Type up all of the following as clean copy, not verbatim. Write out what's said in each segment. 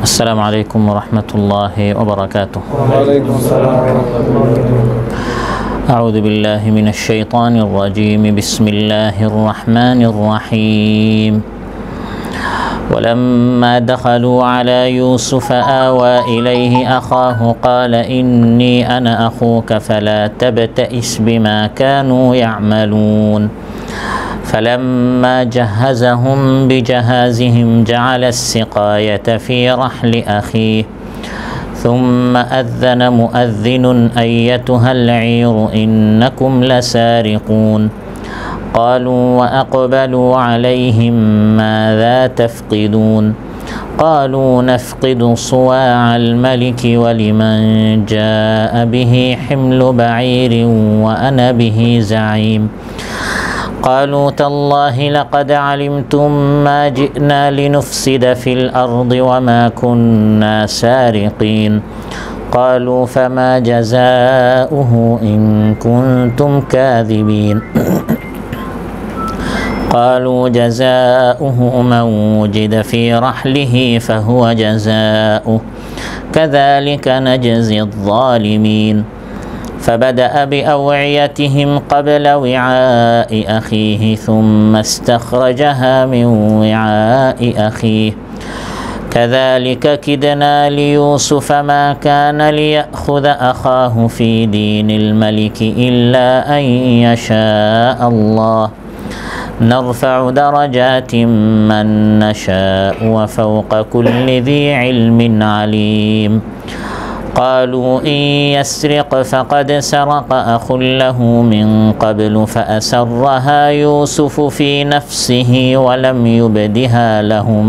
السلام عليكم ورحمة الله وبركاته. وعليكم السلام ورحمة الله وبركاته. أعوذ بالله من الشيطان الرجيم. بسم الله الرحمن الرحيم. ولما دخلوا على يوسف آوى إليه أخاه قال إني أنا أخوك فلا تبتئس بما كانوا يعملون. فلما جهزهم بجهازهم جعل السقاية في رحل أخيه ثم أذن مؤذن أيتها العير إنكم لسارقون. قالوا وأقبلوا عليهم ماذا تفقدون. قالوا نفقد صواع الملك ولمن جاء به حمل بعير وأنا به زعيم. قالوا تالله لقد علمتم ما جئنا لنفسد في الأرض وما كنا سارقين. قالوا فما جزاؤه إن كنتم كاذبين. قالوا جزاؤه من وجد في رحله فهو جزاؤه كذلك نجزي الظالمين. فبدأ بأوعيتهم قبل وعاء أخيه ثم استخرجها من وعاء أخيه كذلك كدنا ليوسف ما كان ليأخذ أخاه في دين الملك إلا أن يشاء الله نرفع درجات من نشاء وفوق كل ذي علم عليم. قالوا إن يسرق فقد سرق أخ له من قبل فأسرها يوسف في نفسه ولم يبدها لهم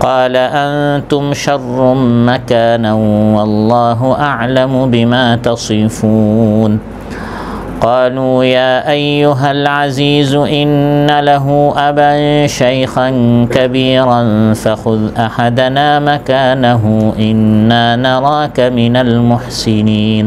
قال أنتم شر مكانا والله أعلم بما تصفون. قالوا يا أيها العزيز إن له أبا شيخا كبيرا فخذ أحدنا مكانه إنا نراك من المحسنين.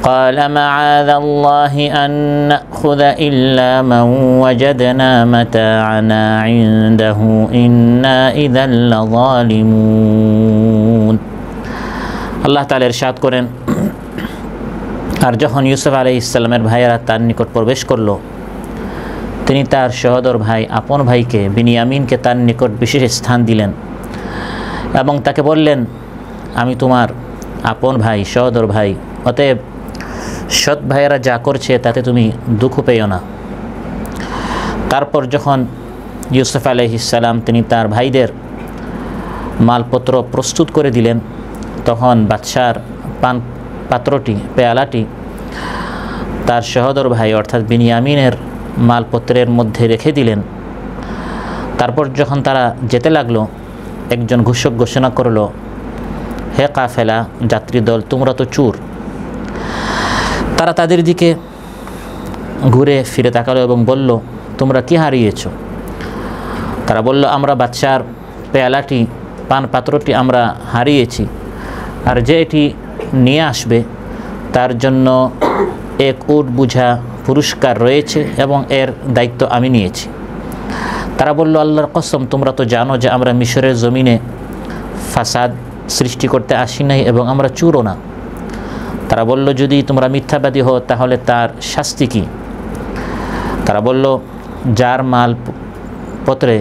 قال معاذ الله أن نأخذ إلا من وجدنا متاعنا عنده إنا إذا لظالمون. الله تعالى إرشاد করেন, আর যখন ইউসুফ আলাইহিস সালামের ভাইয়েরা তার নিকট প্রবেশ করল, তিনি তার সহোদর ভাই আপন ভাইকে বিনিয়ামিনকে তার নিকট বিশেষ স্থান দিলেন এবং তাকে বললেন, আমি তোমার আপন ভাই, সহোদর ভাই, অতএব সৎ ভাইয়েরা যা করছে তাতে তুমি দুঃখ পেও না। তারপর যখন ইউসুফ আলাইহিস সালাম তিনি তার ভাইদের মালপত্র প্রস্তুত করে দিলেন, তখন বাদশার পাত্রটি, পেয়ালাটি তার সহোদর ভাই অর্থাৎ বিনিয়ামিনের মালপত্রের মধ্যে রেখে দিলেন। তারপর যখন তারা যেতে লাগলো, একজন ঘোষক ঘোষণা করলো, হে কাফেলা, যাত্রী দল, তোমরা তো চোর। তারা তাদের দিকে ঘুরে ফিরে তাকালো এবং বলল, তোমরা কি হারিয়েছ? তারা বলল, আমরা বাদশার পেয়ালাটি, পান পাত্রটি আমরা হারিয়েছি, আর যে এটি নিয়ে আসবে তার জন্য এক উট বুঝা পুরস্কার রয়েছে এবং এর দায়িত্ব আমি নিয়েছি। তারা বলল, আল্লাহর কসম, তোমরা তো জানো যে আমরা মিশরের জমিনে ফাসাদ সৃষ্টি করতে আসি নাই এবং আমরা চোরও না। তারা বলল, যদি তোমরা মিথ্যাবাদী হও তাহলে তার শাস্তি কী? তারা বলল, যার মালপত্রে,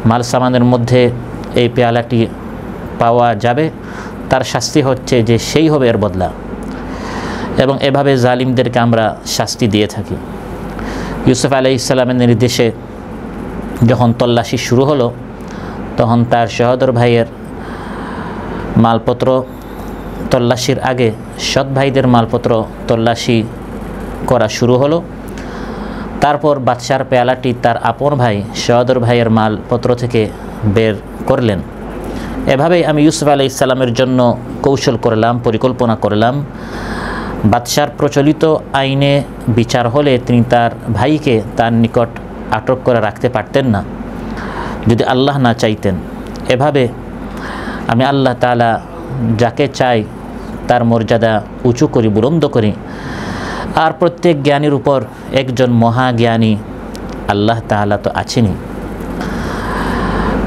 মাল সামানের মধ্যে এই পেয়ালাটি পাওয়া যাবে তার শাস্তি হচ্ছে যে সেই হবে এর বদলা, এবং এভাবে জালিমদেরকে আমরা শাস্তি দিয়ে থাকি। ইউসুফ আলাইহিস সালামের নির্দেশে যখন তল্লাশি শুরু হলো, তখন তার সহোদর ভাইয়ের মালপত্র তল্লাশির আগে সৎ ভাইদের মালপত্র তল্লাশি করা শুরু হলো। তারপর বাদশার পেয়ালাটি তার আপন ভাই, সহোদর ভাইয়ের মালপত্র থেকে বের করলেন। এভাবেই আমি ইউসুফ আলাইহিস সালামের জন্য কৌশল করলাম, পরিকল্পনা করলাম। বাদশার প্রচলিত আইনে বিচার হলে তিনি তার ভাইকে তার নিকট আটক করে রাখতে পারতেন না, যদি আল্লাহ না চাইতেন। এভাবে আমি আল্লাহ তাআলা যাকে চাই তার মর্যাদা উঁচু করি, বুলন্দ করি। আর প্রত্যেক জ্ঞানীর উপর একজন মহাজ্ঞানী আল্লাহ তাআলা তো আছেনই।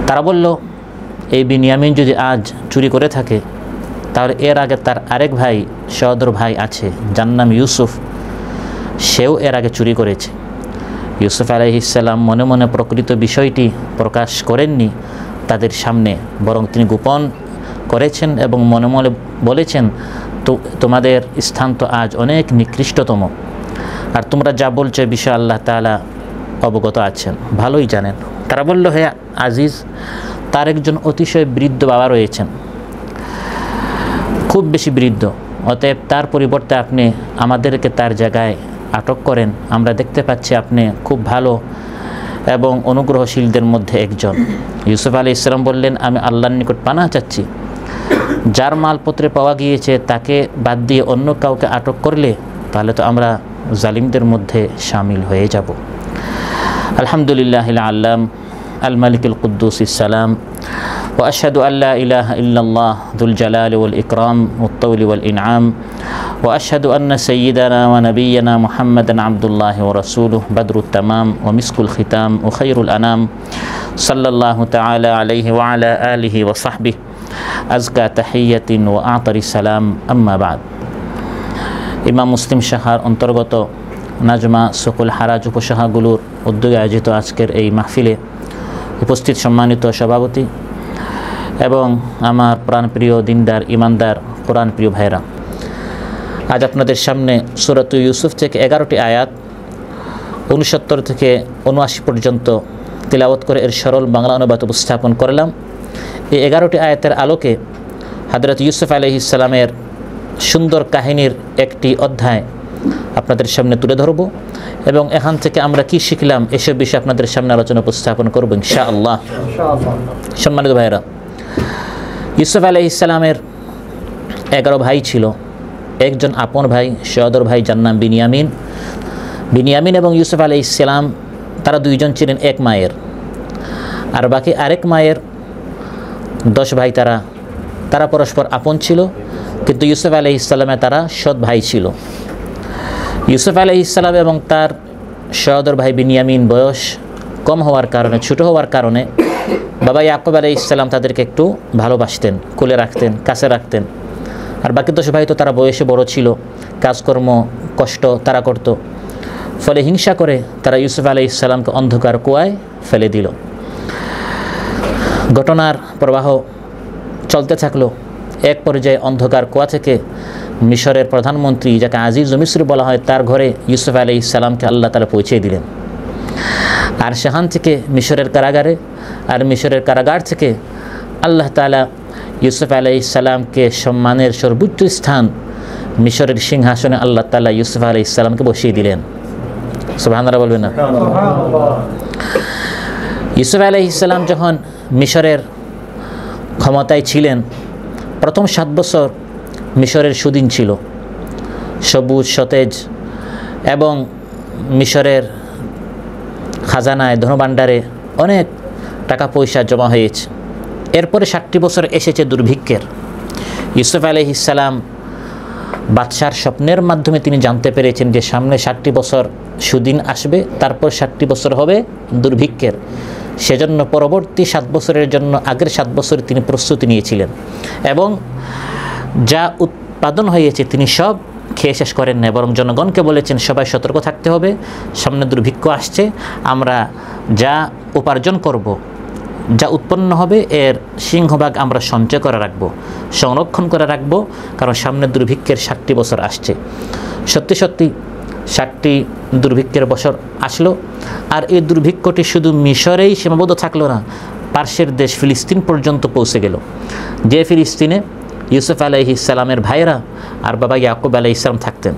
তারা বলল, এই বিনিয়ামিন যদি আজ চুরি করে থাকে, তাহলে এর আগে তার আরেক ভাই, সহোদর ভাই আছে, যার নাম ইউসুফ, সেও এর আগে চুরি করেছে। ইউসুফ আলাইহিস সালাম মনে মনে প্রকৃত বিষয়টি প্রকাশ করেননি তাদের সামনে, বরং তিনি গোপন করেছেন এবং মনে মনে বলেছেন, তো তোমাদের স্থান তো আজ অনেক নিকৃষ্টতম, আর তোমরা যা বলছো বিষয়ে আল্লাহ তাআলা অবগত আছেন, ভালোই জানেন। তারা বলল, হে আজিজ, তার একজন অতিশয় বৃদ্ধ বাবা রয়েছেন, খুব বেশি বৃদ্ধ, অতএব তার পরিবর্তে আপনি আমাদেরকে তার জায়গায় আটক করেন। আমরা দেখতে পাচ্ছি আপনি খুব ভালো এবং অনুগ্রহশীলদের মধ্যে একজন। ইউসুফ আলাইহিস সালাম বললেন, আমি আল্লাহর নিকট পানাহ চাচ্ছি, যার মালপত্রে পাওয়া গিয়েছে তাকে বাদ দিয়ে অন্য কাউকে আটক করলে তাহলে তো আমরা জালিমদের মধ্যে শামিল হয়ে যাব। আলহামদুলিল্লাহিল আল্লাম আল মালিকুল কুদ্দুসিস সালাম ওয়া আশহাদু আল্লা ইলাহা ইল্লাল্লাহ যুল জালালি ওয়াল ইকরাম ওয়াত তাওলি ওয়াল ইনআম ওয়া আশহাদু আন্না সাইয়্যিদানা ওয়া নাবিয়্যানা মুহাম্মাদান আবদুল্লাহি ওয়া রাসূলুহু বাদরুত তামাম ওয়া মিসকুল খিতাম ওয়া খায়রুল আনাম সাল্লাল্লাহু তাআলা আলাইহি ওয়া আলা আলিহি ওয়া সাহবিহি আজকা তাহিয়াতিন ওয়া আতারি সালাম, আম্মা বাদ। ইমাম মুসলিম শাখার অন্তর্গত নাজমা সকল হারাজ উপশাখাগুলোর উদ্যোগে আয়োজিত আজকের এই মাহফিলে উপস্থিত সম্মানিত সভাপতি এবং আমার প্রাণপ্রিয় দিনদার ইমানদার কোরআন প্রিয় ভাইরা, আজ আপনাদের সামনে সূরাত ইউসুফ থেকে 11টি আয়াত 69 থেকে 79 পর্যন্ত তিলাওয়াত করে এর সরল বাংলা অনুবাদ উপস্থাপন করলাম। এই 11টি আয়াতের আলোকে হযরত ইউসুফ আলাইহিস সালামের সুন্দর কাহিনীর একটি অধ্যায় আপনাদের সামনে তুলে ধরব এবং এখান থেকে আমরা কি শিখলাম এসব বিষয়ে আপনাদের সামনে আলোচনা উপস্থাপন করব ইনশাআল্লাহ। সম্মানিত ভাইরা, ইউসুফ আলাইহিস সালামের 11 ভাই ছিল। একজন আপন ভাই, সহোদর ভাই, যার নাম বিনিয়ামিন। বিনিয়ামিন এবং ইউসুফ আলাইহিস সালাম তারা দুইজন ছিলেন এক মায়ের, আর বাকি আরেক মায়ের 10 ভাই। তারা পরস্পর আপন ছিল, কিন্তু ইউসুফ আলাইহিস সালামের তারা সৎ ভাই ছিল। ইউসুফ আলাইহিস সালাম এবং তার সহোদর ভাই বিনিয়ামিন বয়স কম হওয়ার কারণে, ছোট হওয়ার কারণে বাবা ইয়াকুব আলাইহিস সালাম তাদেরকে একটু ভালোবাসতেন, কোলে রাখতেন, কাছে রাখতেন। আর বাকি 10 ভাই তো তারা বয়সে বড় ছিল, কাজকর্ম কষ্ট তারা করত। ফলে হিংসা করে তারা ইউসুফ আলাইহিস সালামকে অন্ধকার কুয়ায় ফেলে দিল। ঘটনার প্রবাহ চলতে থাকলো। এক পর্যায়ে অন্ধকার কুয়া থেকে মিশরের প্রধানমন্ত্রী, যাকে আজিজ মিসর বলা হয়, তার ঘরে ইউসুফ আলাইহিস সালামকে আল্লাহ তাআলা পৌঁছে দিলেন। আর সেখান থেকে মিশরের কারাগারে, আর মিশরের কারাগার থেকে আল্লাহ তাআলা ইউসুফ আলাইহিস সালামকে সম্মানের সর্বোচ্চ স্থান মিশরের সিংহাসনে আল্লাহ তাআলা ইউসুফ আলাইহিস সালামকে বসিয়ে দিলেন। সুবহানাল্লাহ বলবেন না? ইউসুফ আলাইহিস সালাম যখন মিশরের ক্ষমতায় ছিলেন, প্রথম 7 বছর মিশরের সুদিন ছিল, সবুজ সতেজ, এবং মিশরের খাজানায়, ধনভাণ্ডারে অনেক টাকা পয়সা জমা হয়েছে। এরপরে 60টি বছর এসেছে দুর্ভিক্ষের। ইউসুফ আলাইহিস সালাম বাদশার স্বপ্নের মাধ্যমে তিনি জানতে পেরেছেন যে সামনে 60টি বছর সুদিন আসবে, তারপর 60টি বছর হবে দুর্ভিক্ষের। সেজন্য পরবর্তী 7 বছরের জন্য আগের 7 বছর তিনি প্রস্তুতি নিয়েছিলেন এবং যা উৎপাদন হয়েছে তিনি সব খেয়ে শেষ করেন না, বরং জনগণকে বলেছেন সবাই সতর্ক থাকতে হবে, সামনে দুর্ভিক্ষ আসছে, আমরা যা উপার্জন করব, যা উৎপন্ন হবে এর সিংহভাগ আমরা সঞ্চয় করে রাখব, সংরক্ষণ করে রাখব, কারণ সামনে দুর্ভিক্ষের 60টি বছর আসছে। সত্যি সত্যি 60টি দুর্ভিক্ষের বছর আসলো। আর এই দুর্ভিক্ষটি শুধু মিশরেই সীমাবদ্ধ থাকলো না, পার্শ্বের দেশ ফিলিস্তিন পর্যন্ত পৌঁছে গেল। যে ফিলিস্তিনে ইউসুফ আলাইহিস সালামের ভাইরা আর বাবা ইয়াকুব আলাইহিস সালাম থাকতেন,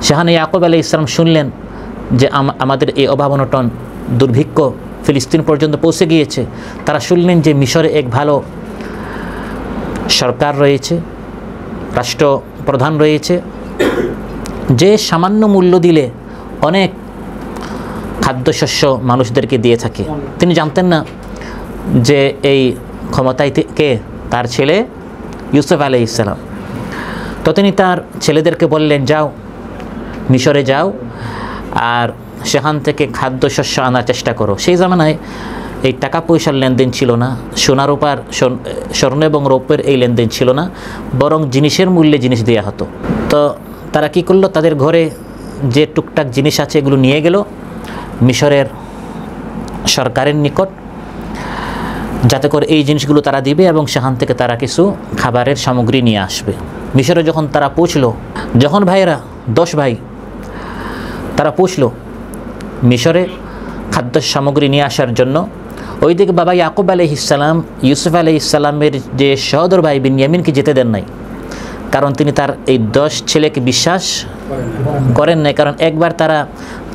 সেখানে ইয়াকুব আলাইহিস সালাম শুনলেন যে আমাদের এই অভাব অনটন, দুর্ভিক্ষ ফিলিস্তিন পর্যন্ত পৌঁছে গিয়েছে। তারা শুনলেন যে মিশরে এক ভালো সরকার রয়েছে, রাষ্ট্রপ্রধান রয়েছে, যে সামান্য মূল্য দিলে অনেক খাদ্যশস্য মানুষদেরকে দিয়ে থাকে। তিনি জানতেন না যে এই ক্ষমতায় কে, তার ছেলে ইউসুফ আলাইহিস সালাম। তো তিনি তার ছেলেদেরকে বললেন, যাও মিশরে যাও আর সেখান থেকে খাদ্যশস্য আনার চেষ্টা করো। সেই জামানায় এই টাকা পয়সার লেনদেন ছিল না, সোনা রূপার স্বর্ণ এবং রৌপ্যের এই লেনদেন ছিল না, বরং জিনিসের মূল্যে জিনিস দেওয়া হতো। তো তারা কি করলো, তাদের ঘরে যে টুকটাক জিনিস আছে এগুলো নিয়ে গেল মিশরের সরকারের নিকট, যাতে করে এই জিনিসগুলো তারা দিবে এবং সেখান থেকে তারা কিছু খাবারের সামগ্রী নিয়ে আসবে। মিশরে যখন তারা পৌঁছলো, যখন ভাইয়েরা 10 ভাই তারা পৌঁছলো মিশরে খাদ্য সামগ্রী নিয়ে আসার জন্য, ওইদিকে বাবা ইয়াকুব আলাইহিস সালাম ইউসুফ আলাইহিস সালামের যে সহোদর ভাই বিনয়ামিনকে যেতে দেন নাই, কারণ তিনি তার এই 10 ছেলেকে বিশ্বাস করেন নাই। কারণ একবার তারা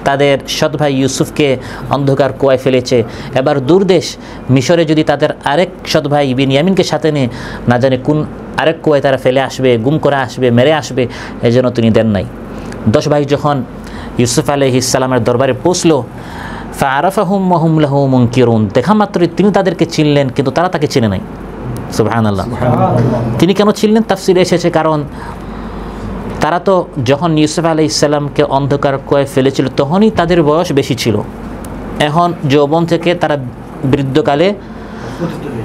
তাদের সৎ ভাই ইউসুফকে অন্ধকার কুয়ায় ফেলেছে, এবার দূরদেশ মিশরে যদি তাদের আরেক সৎ ভাই বিনয়ামিনকে সাথে নিয়ে না জানে কোন আরেক কুয়ায় তারা ফেলে আসবে, গুম করে আসবে, মেরে আসবে, এজন্য তিনি দেন নাই। 10 ভাই যখন ইউসুফ আলাইহিস সালামের দরবারে পৌঁছলো, ফাআরাফাহুম ওয়া হুম লাহু মুনকিরুন, দেখা মাত্রই তিনি তাদেরকে চিনলেন কিন্তু তারা তাকে চিনে নাই। সুবহানাল্লাহ। তিনি কেন চিনলেন? তাফসিরে এসেছে, কারণ তারা তো যখন ইউসুফ আলাইহিস সালামকে অন্ধকার কুয়ায় ফেলেছিল তখনই তাদের বয়স বেশি ছিল, এখন যৌবন থেকে তারা বৃদ্ধকালে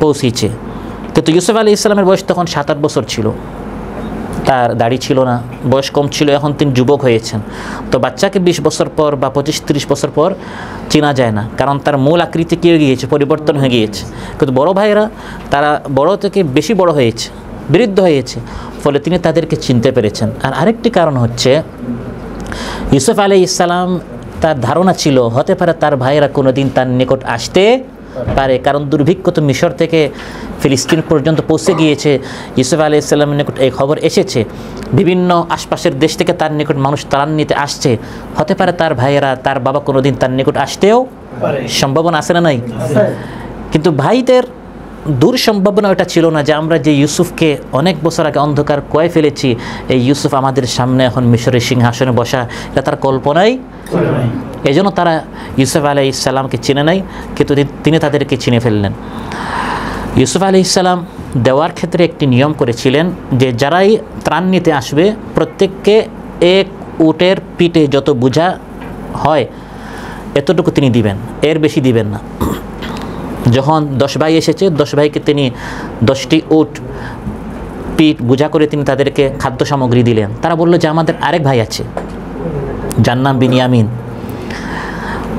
পৌঁছেছে। কিন্তু ইউসুফ আলাইহিস সালামের বয়স তখন 7-8 বছর ছিল, তার দাড়ি ছিল না, বয়স কম ছিল, এখন তিনি যুবক হয়েছেন। তো বাচ্চাকে 20 বছর পর বা 25-30 বছর পর চেনা যায় না, কারণ তার মূল আকৃতি কী হয়ে গিয়েছে, পরিবর্তন হয়ে গিয়েছে। কিন্তু বড় ভাইয়েরা তারা বড় থেকে বেশি বড় হয়েছে, বৃদ্ধ হয়েছে, ফলে তিনি তাদেরকে চিনতে পেরেছেন। আর আরেকটি কারণ হচ্ছে ইউসুফ আলাইহিস সালাম তার ধারণা ছিল হতে পারে তার ভাইয়েরা কোনোদিন তার নিকট আসতে পারে, কারণ দুর্ভিক্ষ তো মিশর থেকে ফিলিস্তিন পর্যন্ত পৌঁছে গিয়েছে। ইউসুফ আলাইহিস সালামের নিকট এই খবর এসেছে, বিভিন্ন আশপাশের দেশ থেকে তার নিকট মানুষ তাড়ান নিতে আসছে, হতে পারে তার ভাইয়েরা তার বাবা কোনোদিন তার নিকট আসতেও সম্ভাবনা আছে না নাই? কিন্তু ভাইদের দূর সম্ভাবনা এটা ছিল না যে আমরা যে ইউসুফকে অনেক বছর আগে অন্ধকার কুয়ায় ফেলেছি, এই ইউসুফ আমাদের সামনে এখন মিশরের সিংহাসনে বসা, এটা তার কল্পনাই। এই জন্য তারা ইউসুফ আলাইহিস সালামকে চিনে নাই, কিন্তু তিনি তাদেরকে চিনে ফেললেন। ইউসুফ আলাইহিস সালাম দেওয়ার ক্ষেত্রে একটি নিয়ম করেছিলেন যে যারাই ত্রাণ নিতে আসবে প্রত্যেককে এক উটের পিঠে যত বোঝা হয় এতটুকু তিনি দিবেন, এর বেশি দিবেন না। যখন 10 ভাই এসেছে, 10 ভাইকে তিনি 10টি উট পিঠ বোঝা করে তিনি তাদেরকে খাদ্য সামগ্রী দিলেন। তারা বলল যে আমাদের আরেক ভাই আছে, যার নাম বিনিয়ামিন,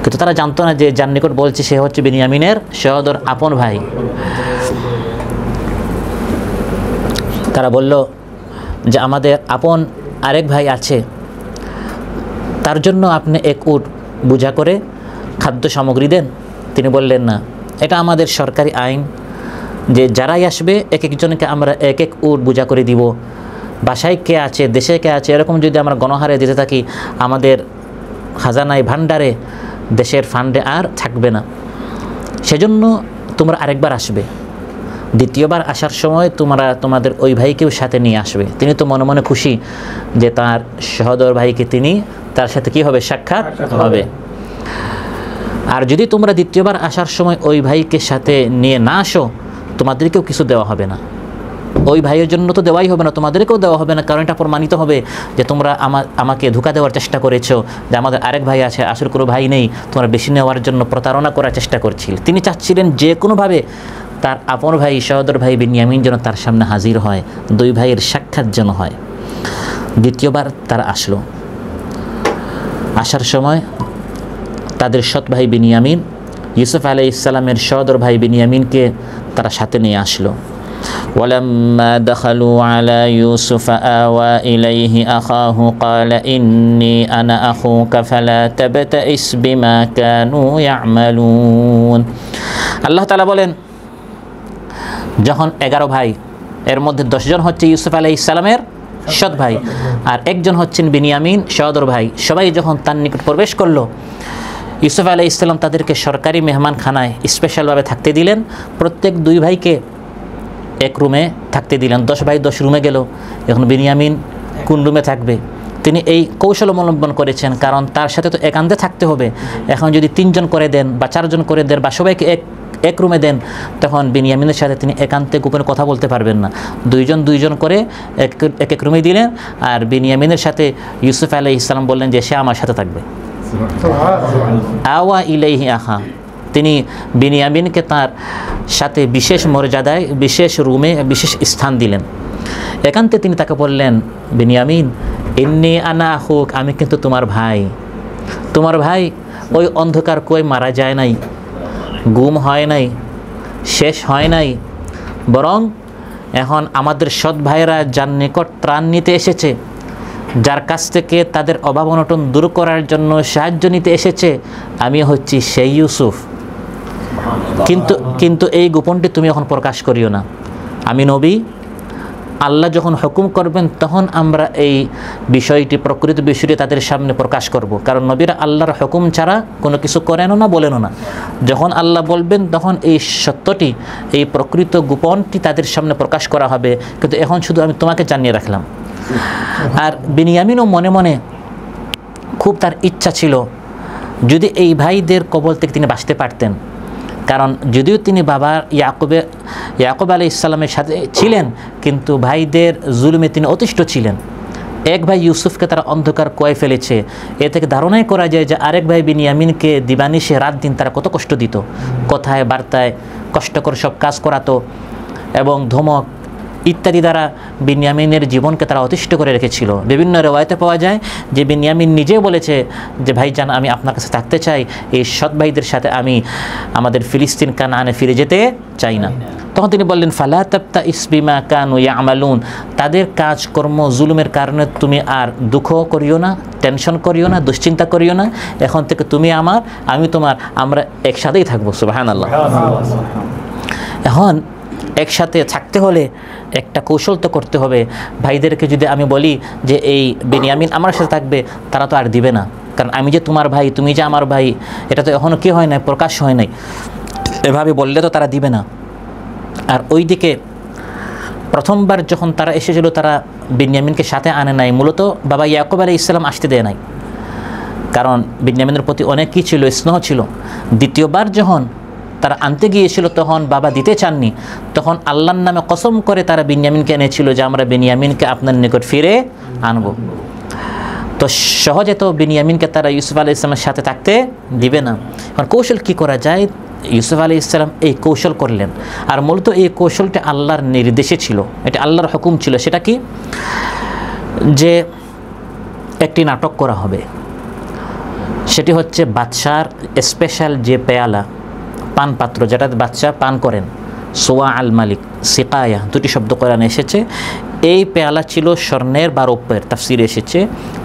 কিন্তু তারা জানতো না যে যার নিকট বলছে সে হচ্ছে বিনিয়ামিনের সহোদর আপন ভাই। তারা বলল যে আমাদের আপন আরেক ভাই আছে, তার জন্য আপনি এক উট বোঝা করে খাদ্য সামগ্রী দেন। তিনি বললেন না, এটা আমাদের সরকারি আইন যে যারাই আসবে এক একজনকে আমরা এক এক উট বোঝা করে দিব। বাসায় কে আছে, দেশে কে আছে, এরকম যদি আমরা গণহারে দিতে থাকি আমাদের খাজানায় ভান্ডারে দেশের ফান্ডে আর থাকবে না। সেজন্য তোমরা আরেকবার আসবে, দ্বিতীয়বার আসার সময় তোমরা তোমাদের ওই ভাইকেও সাথে নিয়ে আসবে। তিনি তো মনে মনে খুশি যে তার সহোদর ভাইকে তিনি তার সাথে কি হবে, সাক্ষাৎ হবে। আর যদি তোমরা দ্বিতীয়বার আসার সময় ওই ভাইকে সাথে নিয়ে না আসো তোমাদেরকেও কিছু দেওয়া হবে না। ওই ভাইয়ের জন্য তো দেওয়াই হবে না, তোমাদেরকেও দেওয়া হবে না, কারণ এটা প্রমাণিত হবে যে তোমরা আমাকে ধোঁকা দেওয়ার চেষ্টা করেছো, যে আমাদের আরেক ভাই আছে, আসলে কোনো ভাই নেই, তোমরা বেশি নেওয়ার জন্য প্রতারণা করার চেষ্টা করছিলে। তিনি চাচ্ছিলেন যে কোনোভাবে তার আপন ভাই সহোদর ভাই বিনয়ামিন যেন তার সামনে হাজির হয়, 2 ভাইয়ের সাক্ষাৎ যেন হয়। দ্বিতীয়বার তারা আসলো। আসার সময় তাদের সৎ ভাই বিনয়ামিন ইউসুফ আলাইহিস সালামের সহোদর ভাই বিনয়ামিনকে তারা সাথে নিয়ে আসলো। ولما دخلوا على يوسف آوى إليه أخاه قال إني أنا أخوك فلا تبتئس بما كانوا يعملون। আল্লাহ তাআলা বলেন, যখন 11 ভাই, এর মধ্যে 10 জন হচ্ছে ইউসুফ আলাইহিস সালামের সৎ ভাই আর একজন হচ্ছেন বিনয়ামিন সহোদর ভাই, সবাই যখন তার নিকট প্রবেশ করলো, ইউসুফ আলাইহিস সালাম তাদেরকে সরকারি মেহমানখানায় স্পেশালভাবে থাকতে দিলেন। প্রত্যেক 2 ভাইকে এক রুমে থাকতে দিলেন। 10 ভাই 10 রুমে গেল, এখন বিনয়ামিন কোন রুমে থাকবে? তিনি এই কৌশল অবলম্বন করেছেন, কারণ তার সাথে তো একান্তে থাকতে হবে। এখন যদি 3 জন করে দেন বা 4 জন করে দেন বা সবাইকে এক রুমে দেন, তখন বিনয়ামিনের সাথে তিনি একান্তে গোপনে কথা বলতে পারবেন না। 2 জন করে এক এক রুমে দিলেন, আর বিনয়ামিনের সাথে ইউসুফ আলাইহিস সালাম বললেন যে সে আমার সাথে থাকবে। আওয়া ইলাইহি আখা, তিনি বিনিয়ামিনকে তার সাথে বিশেষ মর্যাদায়, বিশেষ রুমে, বিশেষ স্থান দিলেন। একান্তে তিনি তাকে বললেন, বিনিয়ামিন ইন্নী আনা আখুক, আমি কিন্তু তোমার ভাই। তোমার ভাই ওই অন্ধকার কুয়ায় মারা যায় নাই, গুম হয় নাই, শেষ হয় নাই, বরং এখন আমাদের সৎ ভাইয়েরা যার নিকট ত্রাণ নিতে এসেছে, যার কাছ থেকে তাদের অভাব অনটন দূর করার জন্য সাহায্য নিতে এসেছে, আমি হচ্ছি সেই ইউসুফ। কিন্তু এই গোপনটি তুমি এখন প্রকাশ করিও না। আমি নবী, আল্লাহ যখন হুকুম করবেন তখন আমরা এই বিষয়টি, প্রকৃত বিষয়টি তাদের সামনে প্রকাশ করব। কারণ নবীরা আল্লাহর হুকুম ছাড়া কোনো কিছু করেনও না, বলেনও না। যখন আল্লাহ বলবেন তখন এই সত্যটি, এই প্রকৃত গোপনটি তাদের সামনে প্রকাশ করা হবে। কিন্তু এখন শুধু আমি তোমাকে জানিয়ে রাখলাম। আর বিনিয়ামিনও মনে মনে খুব তার ইচ্ছা ছিল যদি এই ভাইদের কবল থেকে তিনি বাঁচতে পারতেন। কারণ যদিও তিনি বাবা ইয়াকুব আলাইহিস সালামের সাথে ছিলেন, কিন্তু ভাইদের জুলুমে তিনি অতিষ্ঠ ছিলেন। এক ভাই ইউসুফকে তারা অন্ধকার কুয়ায় ফেলেছে, এ থেকে ধারণাই করা যায় যে আরেক ভাই বিনিয়ামিনকে দিবানিশে রাত দিন তারা কত কষ্ট দিত, কথায় বার্তায় কষ্টকর সব কাজ করাতো এবং ধমক ইত্যাদি দ্বারা বিনিয়ামিনের জীবনকে তারা অতিষ্ঠ করে রেখেছিল। বিভিন্ন রেওয়ায়তে পাওয়া যায় যে বিনিয়ামিন নিজে বলেছে যে ভাইজান, আমি আপনার কাছে থাকতে চাই, এই সৎ ভাইদের সাথে আমি আমাদের ফিলিস্তিন কানানে ফিরে যেতে চাই না। তখন তিনি বললেন, ফালা তাবতাইস বিমা কানু ইয়ামালুন, তাদের কাজকর্ম জুলুমের কারণে তুমি আর দুঃখ করিও না, টেনশন করিও না, দুশ্চিন্তা করিও না। এখন থেকে তুমি আমার, আমি তোমার, আমরা একসাথেই থাকবো। সুবহানাল্লাহ। এখন একসাথে থাকতে হলে একটা কৌশল তো করতে হবে। ভাইদেরকে যদি আমি বলি যে এই বিনিয়ামিন আমার সাথে থাকবে, তারা তো আর দিবে না। কারণ আমি যে তোমার ভাই, তুমি যে আমার ভাই, এটা তো এখনও কি হয় নাই, প্রকাশ হয় নাই। এভাবে বললে তো তারা দিবে না। আর ওইদিকে প্রথমবার যখন তারা এসেছিল, তারা বিনিয়ামিনকে সাথে আনে নাই। মূলত বাবা ইয়াকুব আলাইহিস সালাম আসতে দেয় নাই, কারণ বিনিয়ামিনের প্রতি অনেক কি ছিল, স্নেহ ছিল। দ্বিতীয়বার যখন তারা আনতে গিয়েছিল তখন বাবা দিতে চাননি। তখন আল্লাহর নামে কসম করে তারা বিনিয়ামিনকে এনেছিল যে আমরা বিনিয়ামিনকে আপনার নিকট ফিরে আনব। তো সহজে তো বিনিয়ামিনকে তারা ইউসুফ আলাইহিস সালামের সাথে থাকতে দিবে না। এখন কৌশল কি করা যায়? ইউসুফ আলাইহিস সালাম এই কৌশল করলেন। আর মূলত এই কৌশলটা আল্লাহর নির্দেশে ছিল, এটা আল্লাহর হুকুম ছিল। সেটা কি? যে একটি নাটক করা হবে। সেটি হচ্ছে বাদশার স্পেশাল যে পেয়ালা, পান পাত্র, যেটা বাদশা পান করেন, সোয়া আল মালিক, সিকায়া, দুটি শব্দ কোরআনে এসেছে। এই পেয়ালা ছিল স্বর্ণের বা রৌপ্যের, তাফসিরে এসেছে,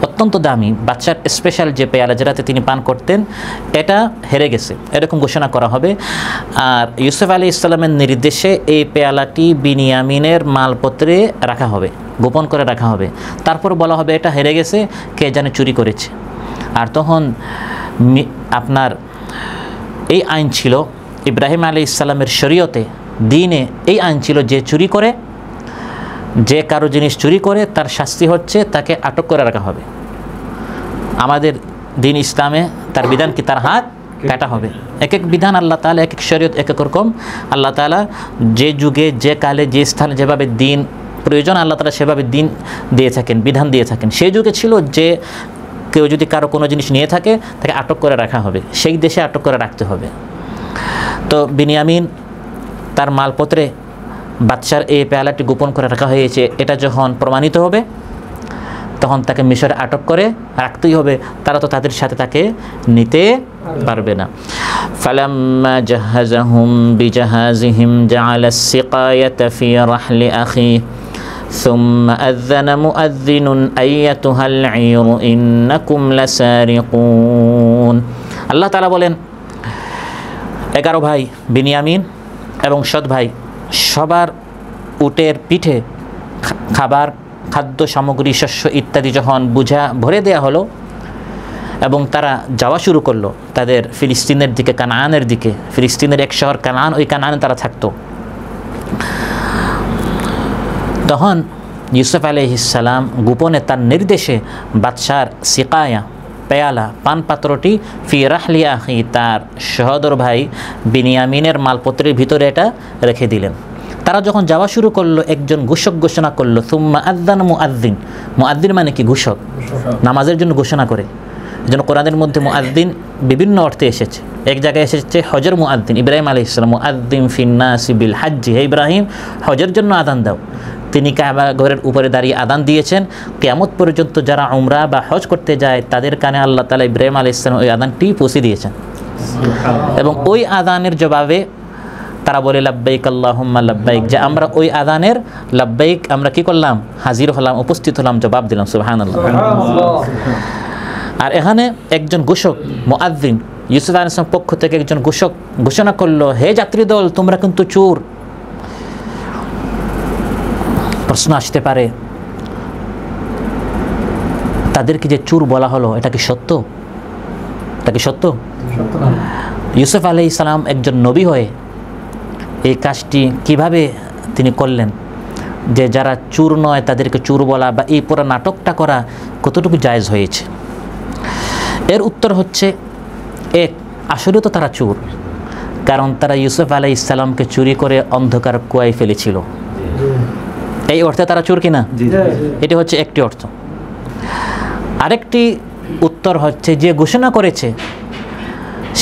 অত্যন্ত দামি। বাদশার স্পেশাল যে পেয়ালা, যেটাতে তিনি পান করতেন, এটা হেরে গেছে, এরকম ঘোষণা করা হবে। আর ইউসুফ আলাইহিস সালামের নির্দেশে এই পেয়ালাটি বিনিয়ামিনের মালপত্রে রাখা হবে, গোপন করে রাখা হবে। তারপর বলা হবে এটা হেরে গেছে, কে জানে চুরি করেছে। আর তখন আপনার এই আইন ছিল ইব্রাহিম আলাইহিস সালামের শরীয়তে, দিনে এই আইন ছিল, যে চুরি করে, যে কারো জিনিস চুরি করে, তার শাস্তি হচ্ছে তাকে আটক করে রাখা হবে। আমাদের দিন ইসলামে তার বিধান কি, তার হাত কাটা হবে। এক এক বিধান আল্লাহ তাআলা, এক এক শরীয়ত এক এক রকম। আল্লাহ তাআলা যে যুগে, যে কালে, যে স্থানে যেভাবে দিন প্রয়োজন, আল্লাহ তাআলা সেভাবে দিন দিয়ে থাকেন, বিধান দিয়ে থাকেন। সেই যুগে ছিল যে কেউ যদি কারো কোনো জিনিস নিয়ে থাকে, তাকে আটক করে রাখা হবে, সেই দেশে আটক করে রাখতে হবে। তো বিনিয়ামিন তার মালপত্রে বাদশার এই পেয়ালাটি গোপন করে রাখা হয়েছে, এটা যখন প্রমাণিত হবে তখন তাকে মিশরে আটক করে রাখতেই হবে। তারা তো তাদের সাথে তাকে নিতে পারবে না। ফালাম্মা জাহাযাহুম বিজাহাযিহিম জাআলা আস-সিকায়াতা ফি রাহলি আখি সুম্মা আযানা মুআযযিনুন আইয়াতুহাল ঈরু ইন্নাকুম লাসারিকুন। আল্লাহ তাআলা বলেন, 11 ভাই বিনিয়ামিন এবং সৎ ভাই সবার উটের পিঠে খাদ্য সামগ্রী, শস্য ইত্যাদি যখন ভরে দেয়া হলো এবং তারা যাওয়া শুরু করলো তাদের ফিলিস্তিনের দিকে, কানানের দিকে। ফিলিস্তিনের এক শহর কানান, ওই কানানে তারা থাকতো। তখন ইউসুফ আলাইহিস সালাম গোপনে তার নির্দেশে বাদশার সিকায়া, পেয়ালা, পান পাত্রটি ফি রাহলি আখি, তার সহোদর ভাই বিনিয়ামিনের মালপত্রের ভিতরে এটা রেখে দিলেন। তারা যখন যাওয়া শুরু করলো, একজন ঘোষক ঘোষণা করলো, সুম্মা আযানা মুআযযিন। মুআযযিন মানে কি? ঘোষক, নামাজের জন্য ঘোষণা করে। যেন কোরআনের মধ্যে মুআদ্দিন বিভিন্ন অর্থে এসেছে। এক জায়গায় এসেছে হজের মুআদ্দিন, ইব্রাহিম আলাইহিস সালাম, মুআদ্দিন ফিন্নাসি বিল হাজ্জি, হে ইব্রাহিম হজের জন্য আদান দাও। তিনি কাবা ঘরের উপরে দাঁড়িয়ে আদান দিয়েছেন। কিয়ামত পর্যন্ত যারা উমরা বা হজ করতে যায় তাদের কানে আল্লাহ তাআলা ইব্রাহিম আলাইহিস সালাম ওই আদানটি পৌঁছে দিয়েছেন, এবং ওই আদানের জবাবে তারা বলে লাব্বাইক আল্লাহুম্মা লাব্বাইক, যে আমরা ওই আদানের লাব্বাইক আমরা কি করলাম, হাজির হলাম, উপস্থিত হলাম, জবাব দিলাম। সুবহানাল্লাহ। আর এখানে একজন ঘোষক মুআদ্দিন, ইউসুফ আলাইহিস সালামের পক্ষ থেকে একজন ঘোষক ঘোষণা করলো, হে যাত্রী দল তোমরা কিন্তু চোর। প্রশ্ন আসতে পারে তাদেরকে যে চোর বলা হলো এটা কি সত্য? এটা কি সত্য? ইউসুফ আলাইহিস সালাম একজন নবী হয়ে এই কাজটি কিভাবে তিনি করলেন, যে যারা চোর নয় তাদেরকে চোর বলা বা এই পুরো নাটকটা করা কতটুকু জায়েজ হয়েছে? এর উত্তর হচ্ছে, এক, আসলে তো তারা চোর, কারণ তারা ইউসুফ আলাইহিস সালামকে চুরি করে অন্ধকার কুয়ায় ফেলেছিল। এই অর্থে তারা চোর কিনা? এটি হচ্ছে একটি অর্থ। আরেকটি উত্তর হচ্ছে, যে ঘোষণা করেছে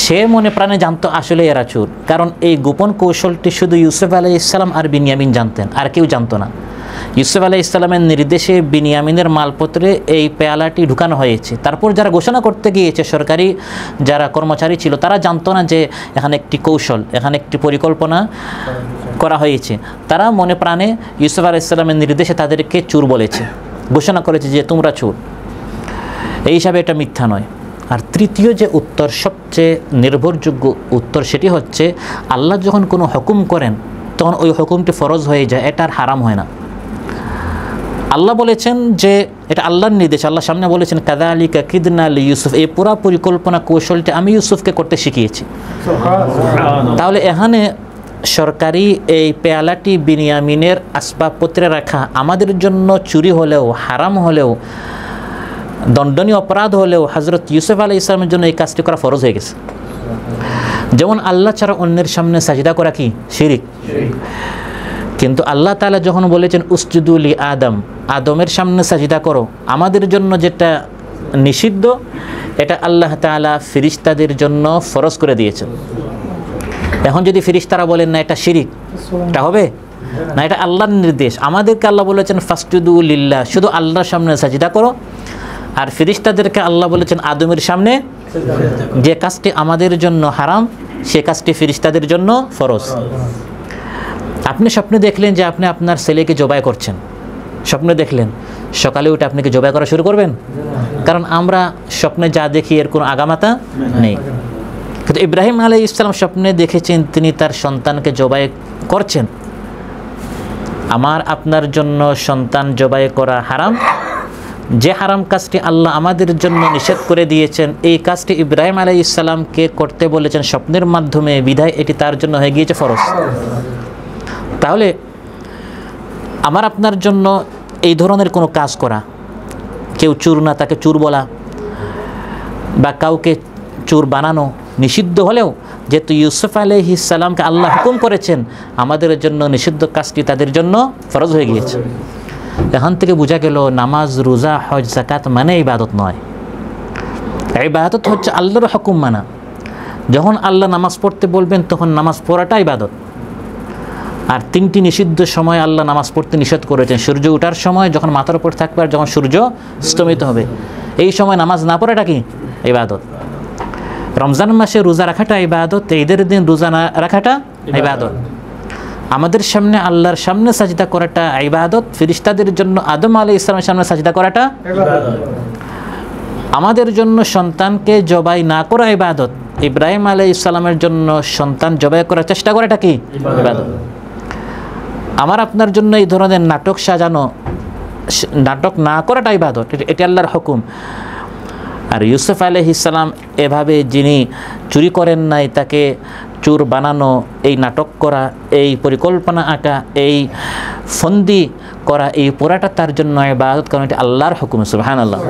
সে মনে প্রাণে জানতো আসলে এরা চোর, কারণ এই গোপন কৌশলটি শুধু ইউসুফ আলাইহিস সালাম আর বিনিয়ামিন জানতেন, আর কেউ জানতো না। ইউসুফ আলাইহিস সালামের নির্দেশে বিনিয়ামিনের মালপত্রে এই পেয়ালাটি ঢুকানো হয়েছে। তারপর যারা ঘোষণা করতে গিয়েছে, সরকারি যারা কর্মচারী ছিল, তারা জানতো না যে এখানে একটি কৌশল, এখানে একটি পরিকল্পনা করা হয়েছে। তারা মনে প্রাণে ইউসুফ আলাইহিস সালামের নির্দেশে তাদেরকে চোর বলেছে, ঘোষণা করেছে যে তোমরা চোর। এই হিসাবে এটা মিথ্যা নয়। আর তৃতীয় যে উত্তর, সবচেয়ে নির্ভরযোগ্য উত্তর, সেটি হচ্ছে আল্লাহ যখন কোনো হুকুম করেন তখন ওই হুকুমটি ফরজ হয়ে যায়, এটা আর হারাম হয় না। আল্লাহ বলেছেন যে এটা আল্লাহর নির্দেশ, আল্লাহ সামনে বলেছেন কাযালিকা কিদনা লিইউসুফ, এই পুরা পরিকল্পনা কৌশলটি আমি ইউসুফকে করতে শিখিয়েছি। তাহলে এখানে সরকারি এই পেয়ালাটি বিনিয়ামিনের আসবাবপত্রে রাখা আমাদের জন্য চুরি হলেও, হারাম হলেও, দণ্ডনীয় অপরাধ হলেও হযরত ইউসুফ আলাইহিস সালামের জন্য এই কাজটি করা ফরজ হয়ে গেছে। যেমন আল্লাহ ছাড়া অন্যের সামনে সাজদা করা কি শিরক, কিন্তু আল্লাহ তাআলা যখন বলেছেন উসজুদু লি আদম, আদমের সামনে সাজদা করো, আমাদের জন্য যেটা নিষিদ্ধ এটা আল্লাহ তাআলা ফেরেশতাদের জন্য ফরজ করে দিয়েছেন। এখন যদি ফেরেশতারা বলেন না এটা শিরক, এটা হবে না, এটা আল্লাহর নির্দেশ। আমাদেরকে আল্লাহ বলেছেন ফাসজুদু লিল্লাহ, শুধু আল্লাহর সামনে সাজদা করো। আর ফেরেশতাদেরকে আল্লাহ বলেছেন আদমের সামনে, যে কাজটি আমাদের জন্য হারাম সে কাজটি ফেরেশতাদের জন্য ফরজ। আপনি স্বপ্নে দেখলেন যে আপনি আপনার ছেলেকে জবাই করছেন, স্বপ্নে দেখলেন, সকালে উঠে আপনি কি জবাই করা শুরু করবেন? কারণ আমরা স্বপ্নে যা দেখি এর কোনো আগামাতা নেই। কিন্তু ইব্রাহিম আলাইহিস সালাম স্বপ্নে দেখেছেন তিনি তার সন্তানকে জবাই করছেন। আমার আপনার জন্য সন্তান জবাই করা হারাম, যে হারাম কাজটি আল্লাহ আমাদের জন্য নিষেধ করে দিয়েছেন, এই কাজটি ইব্রাহিম আলাইহিস সালামকে করতে বলেছেন স্বপ্নের মাধ্যমে, বিধায় এটি তার জন্য হয়ে গিয়েছে ফরজ। তাহলে আমার আপনার জন্য এই ধরনের কোনো কাজ করা, কেউ চোর না তাকে চোর বলা বা কাউকে চোর বানানো নিষিদ্ধ হলেও যেহেতু ইউসুফ আলাইহিস সালামকে আল্লাহ হুকুম করেছেন, আমাদের জন্য নিষিদ্ধ কাজটি তাদের জন্য ফরজ হয়ে গিয়েছে। এখান থেকে বোঝা গেল নামাজ, রোজা, হজ, যাকাত মানে ইবাদত নয়। ইবাদত হচ্ছে আল্লাহর হুকুম মানা। যখন আল্লাহ নামাজ পড়তে বলবেন তখন নামাজ পড়াটা ইবাদত। আর তিনটি নিষিদ্ধ সময় আল্লাহ নামাজ পড়তে নিষেধ করেছেন, সূর্য ওঠার সময়, যখন মাথার উপর থাকবে, আর যখন সূর্য স্তমিত হবে। এই সময় নামাজ না পড়াটা কি ইবাদত। রমজান মাসে রোজা রাখাটা ইবাদত, ঈদের দিন রোজা না রাখাটা ইবাদত। আমাদের সামনে আল্লাহর সামনে সাজদা করাটা ইবাদত, ফেরেশতাদের জন্য আদম আলাইহিস সালামের সামনে সাজদা করাটা ইবাদত। আমাদের জন্য সন্তানকে জবাই না করা ইবাদত, ইব্রাহিম আলাইহিস সালামের জন্য সন্তান জবাই করার চেষ্টা করাটা কি ইবাদত। আমার আপনার জন্য এই ধরনের নাটক সাজানো, নাটক না করাটা ইবাদত, এটা আল্লাহর হুকুম। আর ইউসুফ আলাইহিস সালাম এভাবে যিনি চুরি করেন নাই তাকে চোর বানানো, এই নাটক করা, এই পরিকল্পনা আঁকা, এই ফন্দি করা, এই পুরাটা তার জন্য ইবাদত, কারণ এটা আল্লাহর হুকুম। সুবহানাল্লাহ।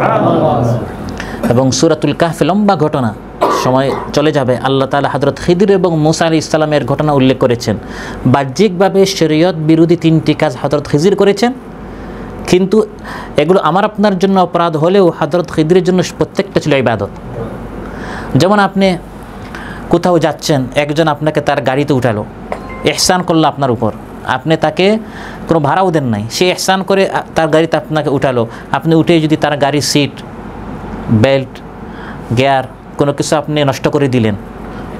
এবং সূরাতুল কাহফ লম্বা ঘটনা, সময় চলে যাবে। আল্লাহ তাআলা হযরত খিদির এবং মূসা আলাইহিস সালামের ঘটনা উল্লেখ করেছেন। বাহ্যিকভাবে শরীয়ত বিরোধী তিনটি কাজ হযরত খিজির করেছেন, কিন্তু এগুলো আমার আপনার জন্য অপরাধ হলেও হযরত খিদিরের জন্য প্রত্যেকটা ছিল ইবাদত। যেমন আপনি কোথাও যাচ্ছেন, একজন আপনাকে তার গাড়িতে উঠালো, ইহসান করলো আপনার উপর, আপনি তাকে কোনো ভাড়াও দেন নাই, সে ইহসান করে তার গাড়িতে আপনাকে উঠালো, আপনি উঠে যদি তার গাড়ির সিট, বেল্ট, গিয়ার কোনো কিছু আপনি নষ্ট করে দিলেন,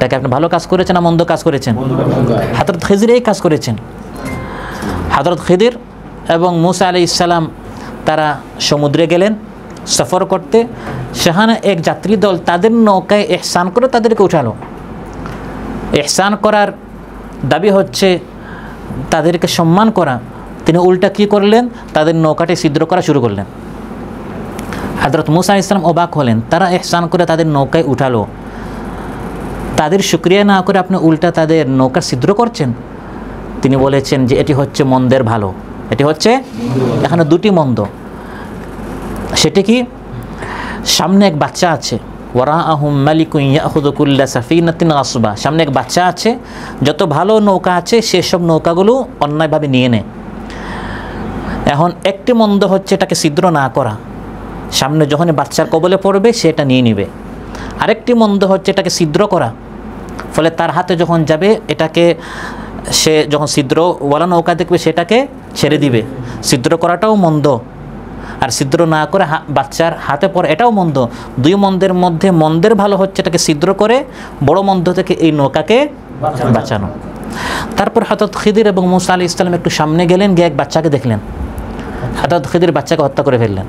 তাকে আপনি ভালো কাজ করেছেন না মন্দ কাজ করেছেন? হযরত খিদির এই কাজ করেছেন। হযরত খিদির এবং মূসা আলাইহিস সালাম তারা সমুদ্রে গেলেন সফর করতে, সেখানে এক যাত্রী দল তাদের নৌকায় ইহসান করে তাদেরকে উঠালো। ইহসান করার দাবি হচ্ছে তাদেরকে সম্মান করা, তিনি উল্টা কী করলেন, তাদের নৌকাটি ছিদ্র করা শুরু করলেন। হযরত মূসা আলাইহিস সালাম অবাক হলেন, তারা ইহসান করে তাদের নৌকায় উঠালো, তাদের শুকরিয়া না করে আপনি উল্টা তাদের নৌকা ছিদ্র করছেন। তিনি বলেছেন যে এটি হচ্ছে মন্দের ভালো, এটি হচ্ছে এখানে দুটি মন্দ। সেটি কি? সামনে এক বাচ্চা আছে, ওয়ারাআহুম মালিকুন ইয়াখুযু কুল্লা সাফিনাতিন গাসবা, সামনে এক বাচ্চা আছে, যত ভালো নৌকা আছে সেসব নৌকাগুলো অন্যায়ভাবে নিয়ে নেয়। এখন একটি মন্দ হচ্ছে এটাকে ছিদ্র না করা, সামনে যখন বাচ্চার কবলে পড়বে সেটা নিয়ে নেবে। আরেকটি মন্দ হচ্ছে এটাকে ছিদ্র করা, ফলে তার হাতে যখন যাবে এটাকে সে যখন ছিদ্রওয়ালা নৌকা দেখবে সেটাকে ছেড়ে দিবে। ছিদ্র করাটাও মন্দ, আর ছিদ্র না করে বাচ্চার হাতে পড়ে এটাও মন্দ। দুই মন্দের মধ্যে মন্দের ভালো হচ্ছে এটাকে ছিদ্র করে বড় মন্দ থেকে এই নৌকাকে বাঁচানো। তারপর হযরত খিদির এবং মূসা আলাইহিস সালাম একটু সামনে গেলেন, গিয়ে এক বাচ্চাকে দেখলেন। হযরত খিদির বাচ্চাকে হত্যা করে ফেললেন।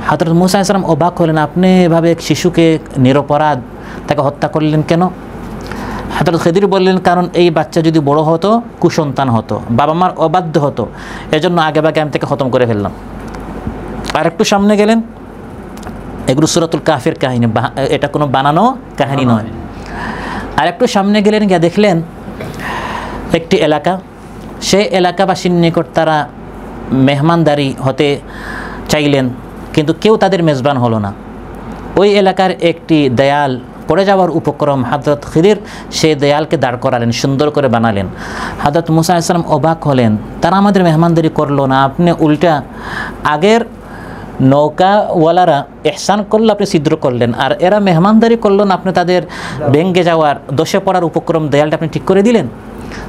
হযরত মূসা আলাইহিস সালাম অবাক হলেন, আপনি এভাবে এক শিশুকে নিরপরাধ তাকে হত্যা করলেন কেন? হযরত খিদির বললেন, কারণ এই বাচ্চা যদি বড় হতো কুসন্তান হতো, বাবা মার অবাধ্য হতো, এজন্য আগে ভাগে আমি তাকে খতম করে ফেললাম। আর একটু সামনে গেলেন, এগুলো সূরাতুল কাফের কাহিনী, এটা কোনো বানানো কাহিনী নয়। আর একটু সামনে গেলেন, গিয়ে দেখলেন একটি এলাকা, সেই এলাকাবাসীর নিকট তারা মেহমানদারি হতে চাইলেন, কিন্তু কেউ তাদের মেজবান হলো না। ওই এলাকার একটি দেয়াল পড়ে যাওয়ার উপক্রম, হযরত খিদির সেই দেয়ালকে দাঁড় করালেন, সুন্দর করে বানালেন। হযরত মূসা আলাইহিস সালাম অবাক হলেন, তারা আমাদের মেহমানদারি করলো না, আপনি উল্টা আগের নৌকাওয়ালারা ইহসান করলে আপনি ছিদ্র করলেন, আর এরা মেহমানদারি করলো না, আপনি তাদের ভেঙ্গে যাওয়ার দোষে পড়ার উপক্রম দেয়ালটা আপনি ঠিক করে দিলেন।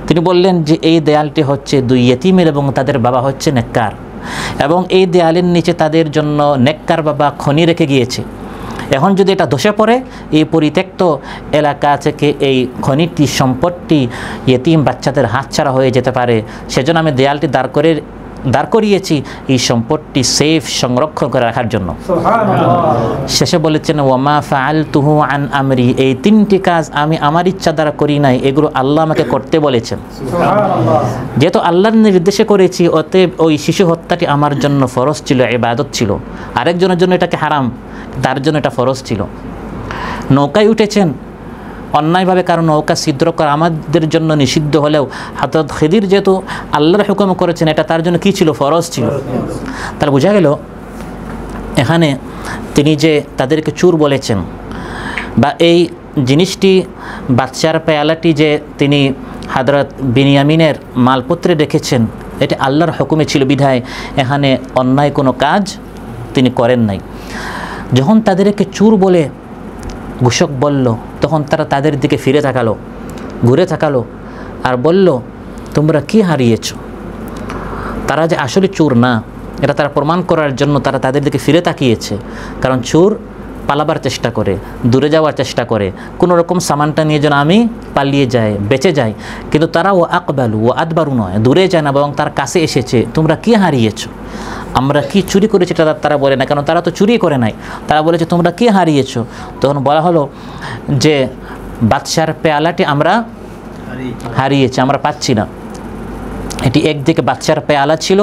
তিনি বললেন যে এই দেয়ালটি হচ্ছে দুই ইয়েতিমের এবং তাদের বাবা হচ্ছে নেককার, এবং এই দেয়ালের নিচে তাদের জন্য নেককার বাবা খনি রেখে গিয়েছে। এখন যদি এটা ধসে পড়ে, এই পরিত্যক্ত এলাকা থেকে এই খনিটি সম্পদটি ইয়েতিম বাচ্চাদের হাতছাড়া হয়ে যেতে পারে, সেজন্য আমি দেয়ালটি দাঁড় করিয়েছি এই সম্পদটি সেফ সংরক্ষণ করে রাখার জন্য। শেষে বলেছেন, ওয়ামা ফাআলতুহু আন আমরি, এই তিনটি কাজ আমি আমার ইচ্ছা দ্বারা করি নাই, এগুলো আল্লাহ আমাকে করতে বলেছেন। যেহেতু আল্লাহর নির্দেশে করেছি, অতএব ওই শিশু হত্যাটি আমার জন্য ফরজ ছিল, ইবাদত ছিল। আরেকজনের জন্য এটাকে হারাম, তার জন্য এটা ফরজ ছিল। নৌকায় উঠেছেন অন্যায়ভাবে, কারণ নৌকা ছিদ্র করা আমাদের জন্য নিষিদ্ধ হলেও হযরত খিদির যেহেতু আল্লাহর হুকুম করেছেন, এটা তার জন্য কী ছিল? ফরজ ছিল। তাহলে বোঝা গেল এখানে তিনি যে তাদেরকে চোর বলেছেন, বা এই জিনিসটি বাচ্চার পেয়ালাটি যে তিনি হযরত বিনিয়ামিনের মালপত্রে রেখেছেন, এটা আল্লাহর হুকুমে ছিল বিধায় এখানে অন্যায় কোনো কাজ তিনি করেন নাই। যখন তাদেরকে চোর বলে ঘোষক বলল, তখন তারা তাদের দিকে ফিরে তাকালো, ঘুরে তাকালো আর বলল, তোমরা কি হারিয়েছ? তারা যে আসলে চোর না, এটা তারা প্রমাণ করার জন্য তারা তাদের দিকে ফিরে তাকিয়েছে। কারণ চোর পালাবার চেষ্টা করে, দূরে যাওয়ার চেষ্টা করে, কোনো রকম সামানটা নিয়ে যেন আমি পালিয়ে যাই, বেঁচে যাই। কিন্তু তারা ও আকবালু ও আদবারু নয়, দূরে যায় না, বরং তার কাছে এসেছে। তোমরা কি হারিয়েছ? আমরা কি চুরি করেছি এটা তারা বলে না, কারণ তারা তো চুরি করে নাই। তারা বলেছে তোমরা কি হারিয়েছ? তখন বলা হলো যে বাদশার পেয়ালাটি আমরা হারিয়েছি, আমরা পাচ্ছি না। এটি একদিকে বাদশার পেয়ালা ছিল,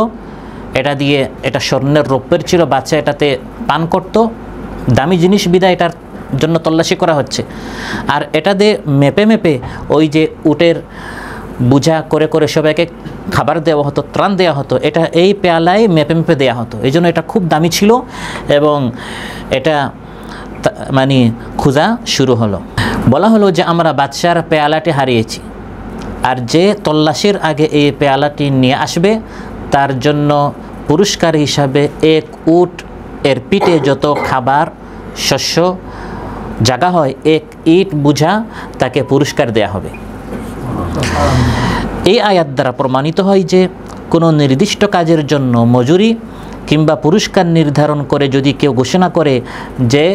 এটা স্বর্ণের রৌপ্যের ছিল, বাচ্চা এটাতে পান করত, দামি জিনিস বিদায় এটার জন্য তল্লাশি করা হচ্ছে। আর এটা দিয়ে মেপে মেপে ওই যে উটের বোঝা করে করে সবাইকে খাবার দেওয়া হতো, ত্রাণ দেওয়া হতো, এটা এই পেয়ালায় মেপে মেপে দেওয়া হতো। এই জন্য এটা খুব দামি ছিল, এবং এটা মানে খোঁজা শুরু হলো। বলা হলো যে আমরা বাদশার পেয়ালাটি হারিয়েছি, আর যে তল্লাশির আগে এই পেয়ালাটি নিয়ে আসবে তার জন্য পুরস্কার হিসাবে এক উট এর পিঠে যত খাবার শস্য জায়গা হয় এক ইট বুঝা তাকে পুরস্কার দেয়া হবে। এই আয়াত দ্বারা প্রমাণিত হয় যে কোনো নির্দিষ্ট কাজের জন্য মজুরি কিংবা পুরস্কার নির্ধারণ করে যদি কেউ ঘোষণা করে যে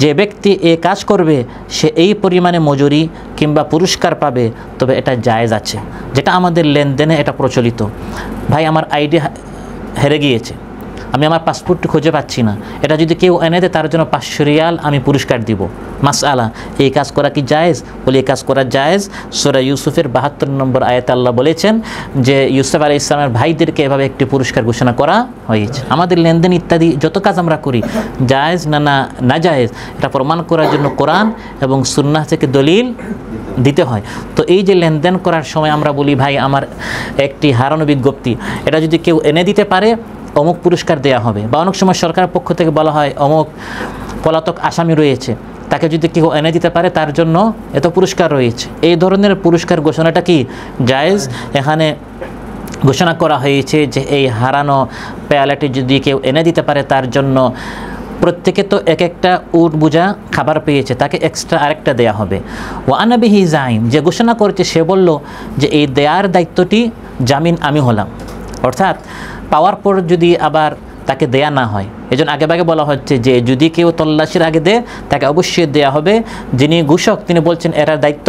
যে ব্যক্তি এ কাজ করবে সে এই পরিমাণে মজুরি কিংবা পুরস্কার পাবে, তবে এটা জায়েজ আছে, যেটা আমাদের লেনদেনে এটা প্রচলিত। ভাই আমার আইডি হেরে গিয়েছে, আমি আমার পাসপোর্টটি খুঁজে পাচ্ছি না, এটা যদি কেউ এনে দেয় তার জন্য 500 রিয়াল আমি পুরস্কার দিব। মাসআলা, এই কাজ করা কি জায়েজ? বলে এই কাজ করা জায়েজ। সূরা ইউসুফের 72 নম্বর আয়াতে আল্লাহ বলেছেন যে ইউসুফ আলাইহিস সালামের ভাইদেরকে এভাবে একটি পুরস্কার ঘোষণা করা হয়েছে। আমাদের লেনদেন ইত্যাদি যত কাজ আমরা করি জায়েজ না জায়েজ এটা প্রমাণ করার জন্য কোরআন এবং সুন্নাহ থেকে দলিল দিতে হয়। তো এই যে লেনদেন করার সময় আমরা বলি ভাই আমার একটি হারানো বিজ্ঞপ্তি, এটা যদি কেউ এনে দিতে পারে অমুক পুরস্কার দেয়া হবে, বা অনেক সময় সরকারের পক্ষ থেকে বলা হয় অমুক পলাতক আসামি রয়েছে, তাকে যদি কেউ এনে দিতে পারে তার জন্য এত পুরস্কার রয়েছে। এই ধরনের পুরস্কার ঘোষণাটা কি জায়েজ? এখানে ঘোষণা করা হয়েছে যে এই হারানো পেয়ালাটি যদি কেউ এনে দিতে পারে তার জন্য প্রত্যেকে তো এক একটা উট বুঝা খাবার পেয়েছে, তাকে এক্সট্রা আরেকটা দেয়া হবে। ওয়ানা বিহি জাইম, যে ঘোষণা করছে সে বলল যে এই দেয়ার দায়িত্বটি জামিন আমি হলাম, অর্থাৎ পাওয়ার পর যদি আবার তাকে দেয়া না হয়, এজন্য আগেভাগে বলা হচ্ছে যে যদি কেউ তল্লাশির আগে দেয় তাকে অবশ্যই দেয়া হবে। যিনি ঘোষক তিনি বলছেন এটার দায়িত্ব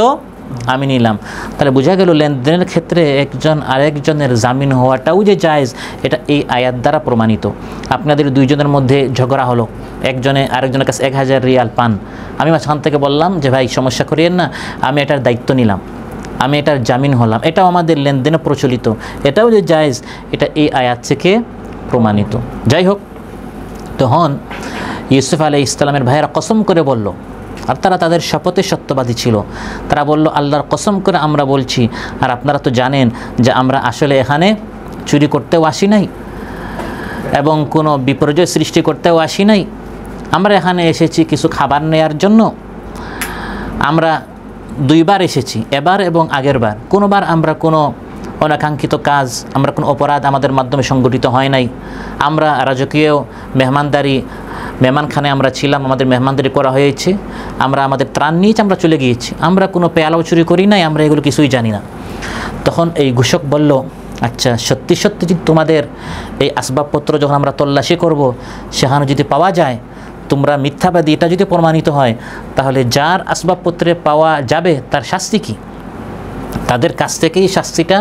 আমি নিলাম। তাহলে বোঝা গেল লেনদেনের ক্ষেত্রে একজন আরেকজনের জামিন হওয়াটাও যে জায়েজ, এটা এই আয়াত দ্বারা প্রমাণিত। আপনাদের দুইজনের মধ্যে ঝগড়া হলো, একজনে আরেকজনের কাছে 1000 রিয়াল পান, আমি মাঝখান থেকে বললাম যে ভাই সমস্যা করিয়েন না, আমি এটার দায়িত্ব নিলাম, আমি এটার জামিন হলাম, এটাও আমাদের লেনদেনে প্রচলিত, এটাও যে জায়েজ এটা এই আয়াত থেকে প্রমাণিত। যাই হোক, তখন ইউসুফ আলাইহিস সালামের ভাইয়েরা কসম করে বলল, আর তারা তাদের শপথে সত্যবাদী ছিল, তারা বলল আল্লাহর কসম করে আমরা বলছি, আর আপনারা তো জানেন যে আমরা আসলে এখানে চুরি করতেও আসি নাই এবং কোনো বিপর্যয় সৃষ্টি করতেও আসি নাই, আমরা এখানে এসেছি কিছু খাবার নেয়ার জন্য। আমরা 2 বার এসেছি, এবার এবং আগের বার। কোনোবার আমরা কোনো অনাকাঙ্ক্ষিত কাজ, আমরা কোনো অপরাধ আমাদের মাধ্যমে সংগঠিত হয় নাই, আমরা রাজকীয় মেহমানখানে আমরা ছিলাম, আমাদের মেহমানদারি করা হয়েছে, আমরা আমাদের ত্রাণ নিয়েছি, আমরা চলে গিয়েছি, আমরা কোনো পেয়ালাও চুরি করি নাই, আমরা এগুলো কিছুই জানি না। তখন এই ঘোষক বলল আচ্ছা সত্যি সত্যি যদি তোমাদের এই আসবাবপত্র যখন আমরা তল্লাশি করব সেখানে যদি পাওয়া যায় তোমরা মিথ্যাবাদী, এটা যদি প্রমাণিত হয় তাহলে যার আসবাবপত্রে পাওয়া যাবে তার শাস্তি কি? তাদের কাছ থেকেই শাস্তিটা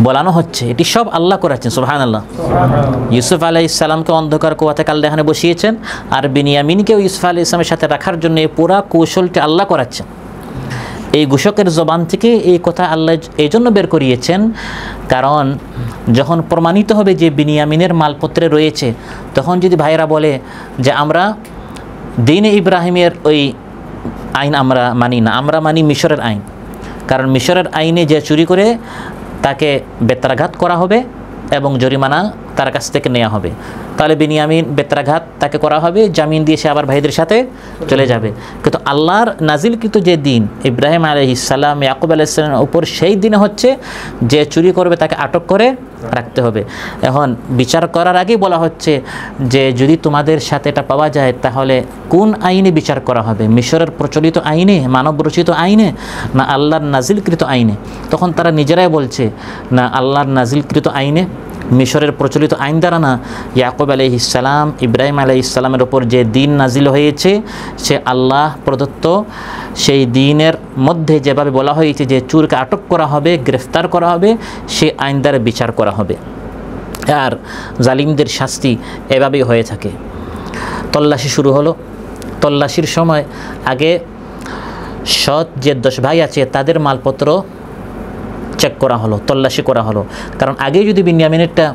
বলানো হচ্ছে। এটি সব আল্লাহ করেছেন, সুবহানাল্লাহ। ইউসুফ আলাইহিস সালামকে অন্ধকার কুয়া থেকে আল্লাহ এখানে বসিয়েছেন, আর বিনিয়ামিনকেও ইউসুফ আলাইহিস সালামের সাথে রাখার জন্য এই পুরা কৌশলটি আল্লাহ করাচ্ছেন। এই ঘোষকের জবান থেকে এই কথা আল্লাহ এই জন্য বের করিয়েছেন, কারণ যখন প্রমাণিত হবে যে বিনিয়ামিনের মালপত্রে রয়েছে, তখন যদি ভাইরা বলে যে আমরা দ্বীনে ইব্রাহিমের ওই আইন আমরা মানি না, আমরা মানি মিশরের আইন, কারণ মিশরের আইনে যে চুরি করে তাকে বেত্রাঘাত করা হবে এবং জরিমানা তার কাছ থেকে নেওয়া হবে, তাহলে বিনিয়ামিন বেত্রাঘাত তাকে করা হবে, জামিন দিয়ে সে আবার ভাইদের সাথে চলে যাবে। কিন্তু আল্লাহর নাজিলকৃত যে দিন ইব্রাহিম আলাইহিস সালাম ইয়াকুব আলাইহিস সালামের উপর, সেই দিনে হচ্ছে যে চুরি করবে তাকে আটক করে রাখতে হবে। এখন বিচার করার আগেই বলা হচ্ছে যে যদি তোমাদের সাথে এটা পাওয়া যায় তাহলে কোন আইনে বিচার করা হবে, মিশরের প্রচলিত আইনে, মানবরচিত আইনে, না আল্লাহর নাজিলকৃত আইনে? তখন তারা নিজেরাই বলছে না আল্লাহর নাজিলকৃত আইনে, মিশরের প্রচলিত আইন দ্বারা না। ইয়াকুব আলাইহিস সালাম ইব্রাহিম আলাইহিস সালামের ওপর যে দিন নাজিল হয়েছে সে আল্লাহ প্রদত্ত সেই দিনের মধ্যে যেভাবে বলা হয়েছে যে চোরকে আটক করা হবে, গ্রেফতার করা হবে, সেই আইন দ্বারা বিচার করা হবে, আর জালিমদের শাস্তি এভাবেই হয়ে থাকে। তল্লাশি শুরু হলো। তল্লাশির সময় আগে সৎ যে 10 ভাই আছে তাদের মালপত্র চেক করা হলো, তল্লাশি করা হলো, কারণ আগে যদি বিনিয়ামিনেরটা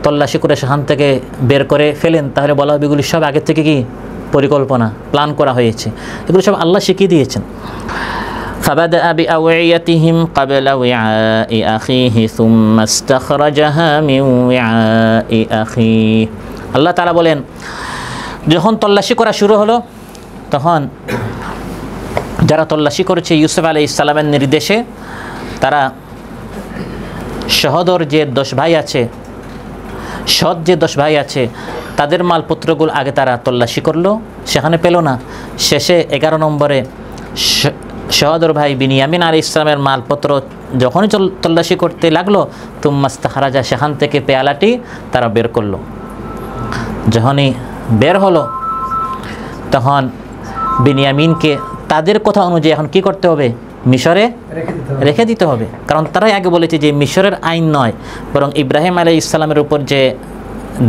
তল্লাশি করে সেখান থেকে বের করে ফেলেন তাহলে বলা হবে এগুলি সব আগে থেকে কি পরিকল্পনা, প্ল্যান করা হয়েছে, এগুলো সব আল্লাহ শিখিয়ে দিয়েছেন। فبدأ بأوعيتهم قبل وعاء أخيه ثم استخرجها من وعاء أخيه। আল্লাহ তাআলা বলেন যখন তল্লাশি করা শুরু হলো তখন যারা তল্লাশি করেছে ইউসুফ আলাইহিস সালামের নির্দেশে, তারা সহোদর যে 10 ভাই আছে সৎ যে 10 ভাই আছে তাদের মালপত্রগুলো আগে তারা তল্লাশি করলো, সেখানে পেল না। শেষে 11 নম্বরে সহোদর ভাই বিনিয়ামিন আলাইহিস সালামের মালপত্র যখনই তল্লাশি করতে লাগলো, তুম্মাস্তাখরাজা, সেখান থেকে পেয়ালাটি তারা বের করলো। যখনই বের হলো তখন বিনিয়ামিনকে তাদের কথা অনুযায়ী এখন কি করতে হবে? মিশরে রেখে দিতে হবে। কারণ তারাই আগে বলেছে যে মিশরের আইন নয়, বরং ইব্রাহিম আলাইহিস সালামের উপর যে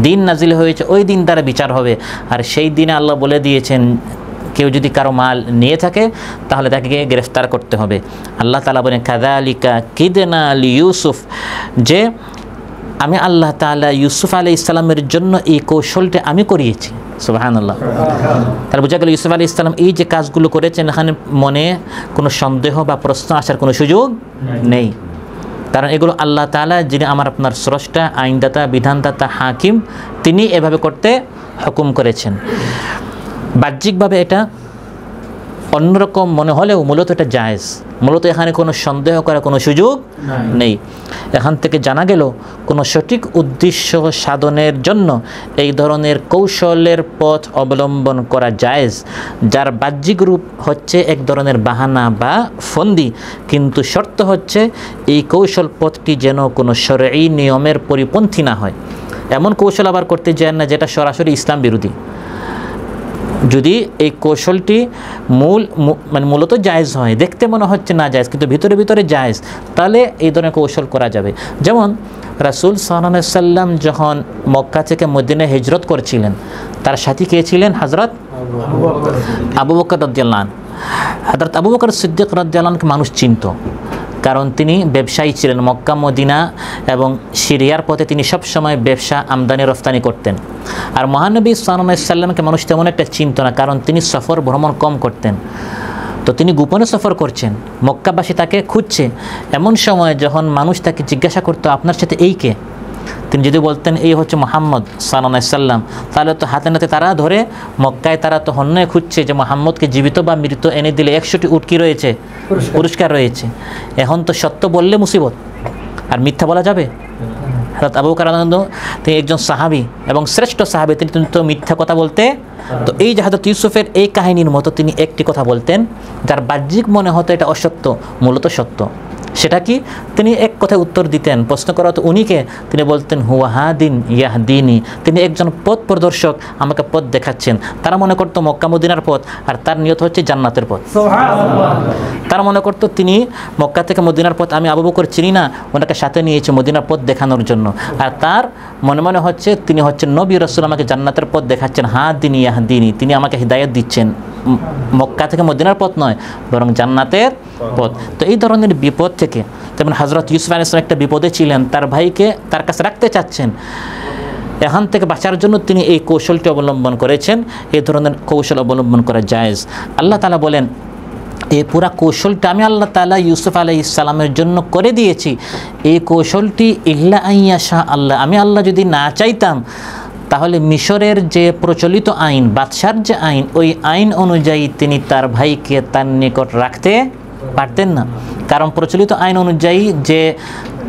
দিন নাজিল হয়েছে ওই দিন দ্বারা বিচার হবে। আর সেই দিনে আল্লাহ বলে দিয়েছেন কেউ যদি কারো মাল নিয়ে থাকে তাহলে তাকে গ্রেফতার করতে হবে। আল্লাহ তাআলা বলেন কাযালিকা কিদনা লিইউসুফ, যে আমি আল্লাহ তাআলা ইউসুফ আলাইহিস সালামের জন্য এই কৌশলটা আমি করিয়েছি। সুবহানাল্লাহ। তাহলে বোঝা গেল ইউসুফ আলাইহিস সালাম এই যে কাজগুলো করেছেন এখানে মনে কোনো সন্দেহ বা প্রশ্ন আসার কোনো সুযোগ নেই। কারণ এগুলো আল্লাহ তাআলা, যিনি আমার আপনার স্রষ্টা, আইনদাতা, বিধানদাতা, হাকিম, তিনি এভাবে করতে হুকুম করেছেন। বাহ্যিকভাবে এটা অন্যরকম মনে হলেও মূলত এটা জায়েজ। মূলত এখানে কোনো সন্দেহ করার কোনো সুযোগ নেই। এখান থেকে জানা গেল কোনো সঠিক উদ্দেশ্য সাধনের জন্য এই ধরনের কৌশলের পথ অবলম্বন করা জায়েজ, যার বাহ্যিক রূপ হচ্ছে এক ধরনের বাহানা বা ফন্দি, কিন্তু শর্ত হচ্ছে এই কৌশল পথটি যেন কোনো শরঈ নিয়মের পরিপন্থী না হয়। এমন কৌশল আবার করতে যায় না যেটা সরাসরি ইসলাম বিরোধী। যদি এই কৌশলটি মূলত জায়েজ হয়, দেখতে মনে হচ্ছে না জায়েজ কিন্তু ভিতরে ভিতরে জায়েজ, তাহলে এই ধরনের কৌশল করা যাবে। যেমন রাসূল সাল্লাল্লাহু আলাইহি সাল্লাম যখন মক্কা থেকে মদিনায় হিজরত করছিলেন, তার সাথী কে ছিলেন? হযরত আবু বকর রাদিয়াল্লাহু আনহু। হযরত আবু বকর সিদ্দিক রাদিয়াল্লাহু আনহুকে মানুষ চিনত, কারণ তিনি ব্যবসায়ী ছিলেন। মক্কা, মদিনা এবং সিরিয়ার পথে তিনি সবসময় ব্যবসা আমদানি রফতানি করতেন। আর মহানবী সাল্লাল্লাহু আলাইহি সাল্লামকে মানুষ তেমন একটা চিনত না, কারণ তিনি সফর ভ্রমণ কম করতেন। তো তিনি গোপনে সফর করছেন, মক্কাবাসী তাকে খুঁজছে। এমন সময় যখন মানুষ তাকে জিজ্ঞাসা করতো আপনার সাথে এই কে, তিনি যদি বলতেন এই হচ্ছে মুহাম্মদ সাল্লাল্লাহু আলাইহি সাল্লাম, তাহলে তো হাতে নাতে তারা ধরে মক্কায় তারা তো হন্যে খুঁজছে যে মুহাম্মদকে জীবিত বা মৃত এনে দিলে 100টি উটকি রয়েছে, পুরস্কার রয়েছে। এখন তো সত্য বললে মুসিবত, আর মিথ্যা বলা যাবে? হযরত আবু বকর রাদিয়াল্লাহু আনহু তিনি একজন সাহাবী এবং শ্রেষ্ঠ সাহাবী, তিনি তো মিথ্যা কথা বলতে, তো এই যে হযরত ইউসুফের এই কাহিনীর মতো তিনি একটি কথা বলতেন যার বাহ্যিক মনে হতো এটা অসত্য, মূলত সত্য। সেটা কি? তিনি এক কথায় উত্তর দিতেন। প্রশ্ন করা হতো উনিকে, তিনি বলতেন হুয়া হাদিন ইয়াহদিনী, তিনি একজন পথ প্রদর্শক, আমাকে পথ দেখাচ্ছেন। তারা মনে করতো মক্কা মদিনার পথ, আর তার নিয়ত হচ্ছে জান্নাতের পথ। তারা মনে করতো তিনি মক্কা থেকে মদিনার পথ, আমি আবু বকর চিনি না, ওনাকে সাথে নিয়েছে মদিনার পথ দেখানোর জন্য। আর তার মনে মনে হচ্ছে তিনি হচ্ছেন নবী রাসূল, আমাকে জান্নাতের পথ দেখাচ্ছেন, হাদিনী ইয়াহদিনী, তিনি আমাকে হিদায়াত দিচ্ছেন। মক্কা থেকে মদিনার পথ নয়, বরং জান্নাতের পথ। তো এই ধরনের বিপদ থেকে, যেমন হযরত ইউসুফ আলাইহিস সালাম একটা বিপদে ছিলেন, তার ভাইকে তার কাছে রাখতে চাচ্ছেন, এখান থেকে বাঁচার জন্য তিনি এই কৌশলটি অবলম্বন করেছেন। এই ধরনের কৌশল অবলম্বন করা জায়েজ। আল্লাহ তাআলা বলেন এই পুরা কৌশলটা আমি আল্লাহ তাআলা ইউসুফ আলাইহিস সালামের জন্য করে দিয়েছি। এই কৌশলটি ইল্লা আইয়াশা আল্লাহ, আমি আল্লাহ যদি না চাইতাম তাহলে মিশরের যে প্রচলিত আইন, বাদশার যে আইন, ওই আইন অনুযায়ী তিনি তার ভাইকে তার নিকট রাখতে পারতেন না। কারণ প্রচলিত আইন অনুযায়ী যে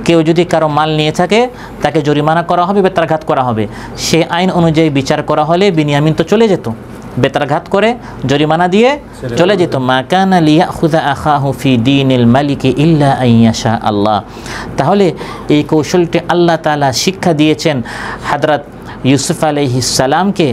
কেউ যদি কারো মাল নিয়ে থাকে তাকে জরিমানা করা হবে, বেত্রাঘাত করা হবে। সে আইন অনুযায়ী বিচার করা হলে বিনিয়ামিন তো চলে যেত, বেত্রাঘাত করে জরিমানা দিয়ে চলে যেত। মা কানা লিয়াখুযা আখাহু ফি দীনিল মালিকি ইল্লা আইয়াশা আল্লাহ। তাহলে এই কৌশলটি আল্লাহ তাআলা শিক্ষা দিয়েছেন হযরত ইউসুফ আলাইহিস সালামকে